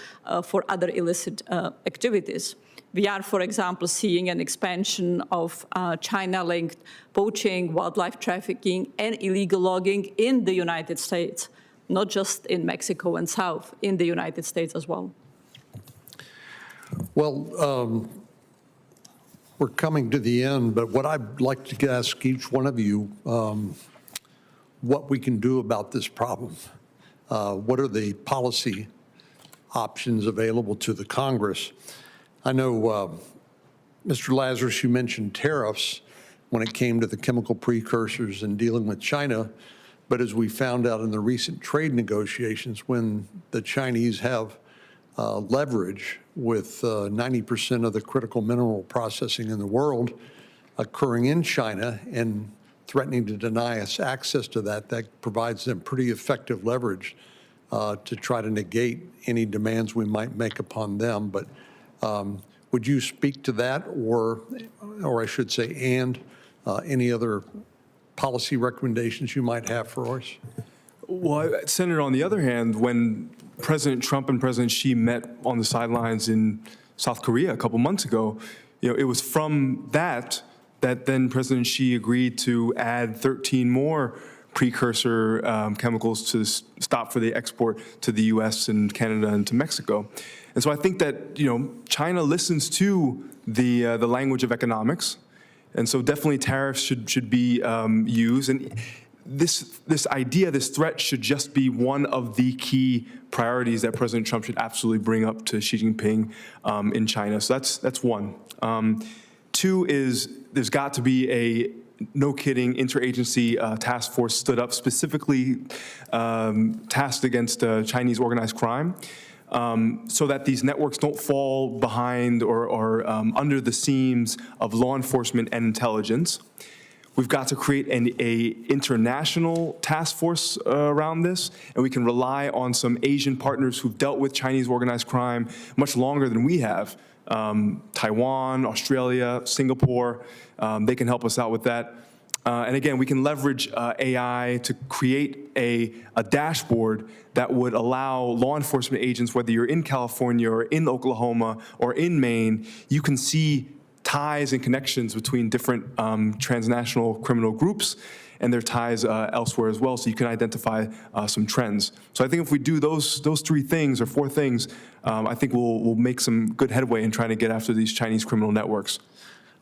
for other illicit activities. We are, for example, seeing an expansion of China-linked poaching, wildlife trafficking, and illegal logging in the United States, not just in Mexico and South, in the United States as well. Well, we're coming to the end, but what I'd like to ask each one of you, what we can do about this problem. What are the policy options available to the Congress? I know, Mr. Lazarus, you mentioned tariffs when it came to the chemical precursors and dealing with China, but as we found out in the recent trade negotiations, when the Chinese have leverage with 90% of the critical mineral processing in the world occurring in China and threatening to deny us access to that, that provides them pretty effective leverage to try to negate any demands we might make upon them. But would you speak to that, or I should say, and any other policy recommendations you might have for us? Well, Senator, on the other hand, when President Trump and President Xi met on the sidelines in South Korea a couple months ago, it was from that then President Xi agreed to add 13 more precursor chemicals to stop for the export to the U.S. and Canada and to Mexico. And so I think that China listens to the language of economics, and so definitely tariffs should be used. And this idea, this threat, should just be one of the key priorities that President Trump should absolutely bring up to Xi Jinping in China. So that's one. Two is there's got to be a no-kidding interagency task force stood up specifically tasked against Chinese organized crime so that these networks don't fall behind or under the seams of law enforcement and intelligence. We've got to create an international task force around this, and we can rely on some Asian partners who've dealt with Chinese organized crime much longer than we have. Taiwan, Australia, Singapore, they can help us out with that. And again, we can leverage AI to create a dashboard that would allow law enforcement agents, whether you're in California or in Oklahoma or in Maine, you can see ties and connections between different transnational criminal groups and their ties elsewhere as well, so you can identify some trends. So I think if we do those three things or four things, I think we'll make some good headway in trying to get after these Chinese criminal networks.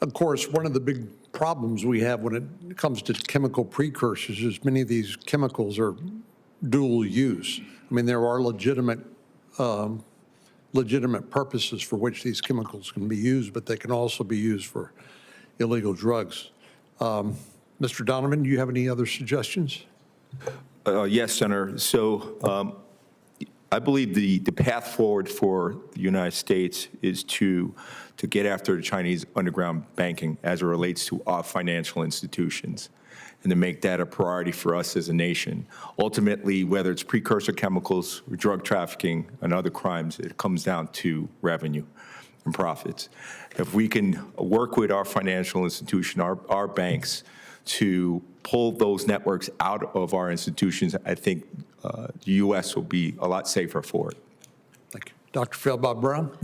Of course, one of the big problems we have when it comes to chemical precursors is many of these chemicals are dual use. I mean, there are legitimate purposes for which these chemicals can be used, but they can also be used for illegal drugs. Mr. Donovan, do you have any other suggestions? Yes, Senator. So I believe the path forward for the United States is to get after the Chinese underground banking as it relates to our financial institutions, and to make that a priority for us as a nation. Ultimately, whether it's precursor chemicals, or drug trafficking, and other crimes, it comes down to revenue and profits. If we can work with our financial institution, our banks, to pull those networks out of our institutions, I think the U.S. will be a lot safer for it. Thank you. Dr. Feldbach-Brown?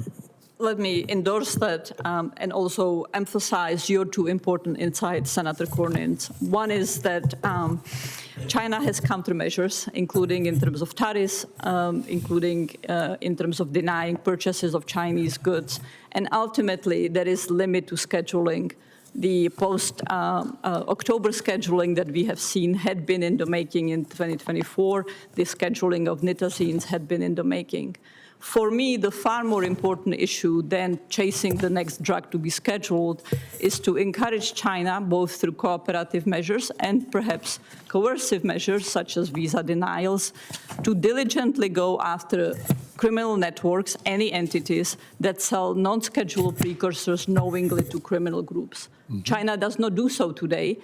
Let me endorse that and also emphasize your two important insights, Senator Cornyn. One is that China has countermeasures, including in terms of tariffs, including in terms of denying purchases of Chinese goods. And ultimately, there is limit to scheduling. The post-October scheduling that we have seen had been in the making in 2024. The scheduling of nitazines had been in the making. For me, the far more important issue than chasing the next drug to be scheduled is to encourage China, both through cooperative measures and perhaps coercive measures, such as visa denials, to diligently go after criminal networks, any entities that sell non-scheduled precursors knowingly to criminal groups. China does not do so today.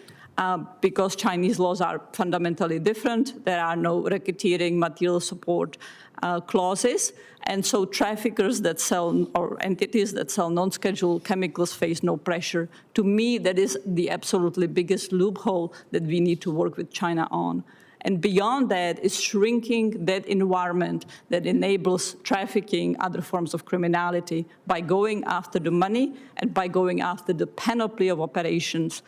Because Chinese laws are fundamentally different. There are no racketeering material support clauses. And so traffickers that sell, or entities that sell non-scheduled chemicals face no pressure. To me, that is the absolutely biggest loophole that we need to work with China on. And beyond that is shrinking that environment that enables trafficking, other forms of criminality, by going after the money and by going after the panoply of operations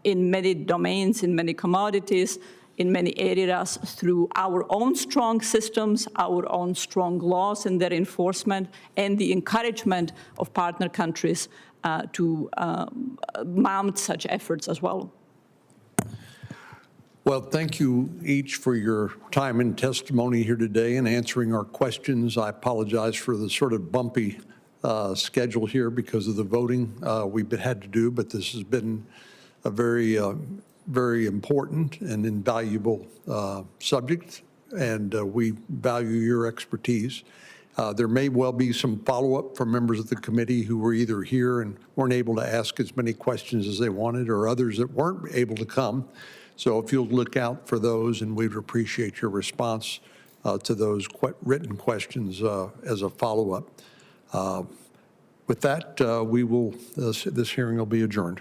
in many domains, in many commodities, in many areas through our own strong systems, our own strong laws and their enforcement, and the encouragement of partner countries to mount such efforts as well. Well, thank you each for your time and testimony here today and answering our questions. I apologize for the sort of bumpy schedule here because of the voting we've had to do, but this has been a very, very important and invaluable subject, and we value your expertise. There may well be some follow-up from members of the committee who were either here and weren't able to ask as many questions as they wanted, or others that weren't able to come. So if you'll look out for those, and we'd appreciate your response to those written questions as a follow-up. With that, this hearing will be adjourned.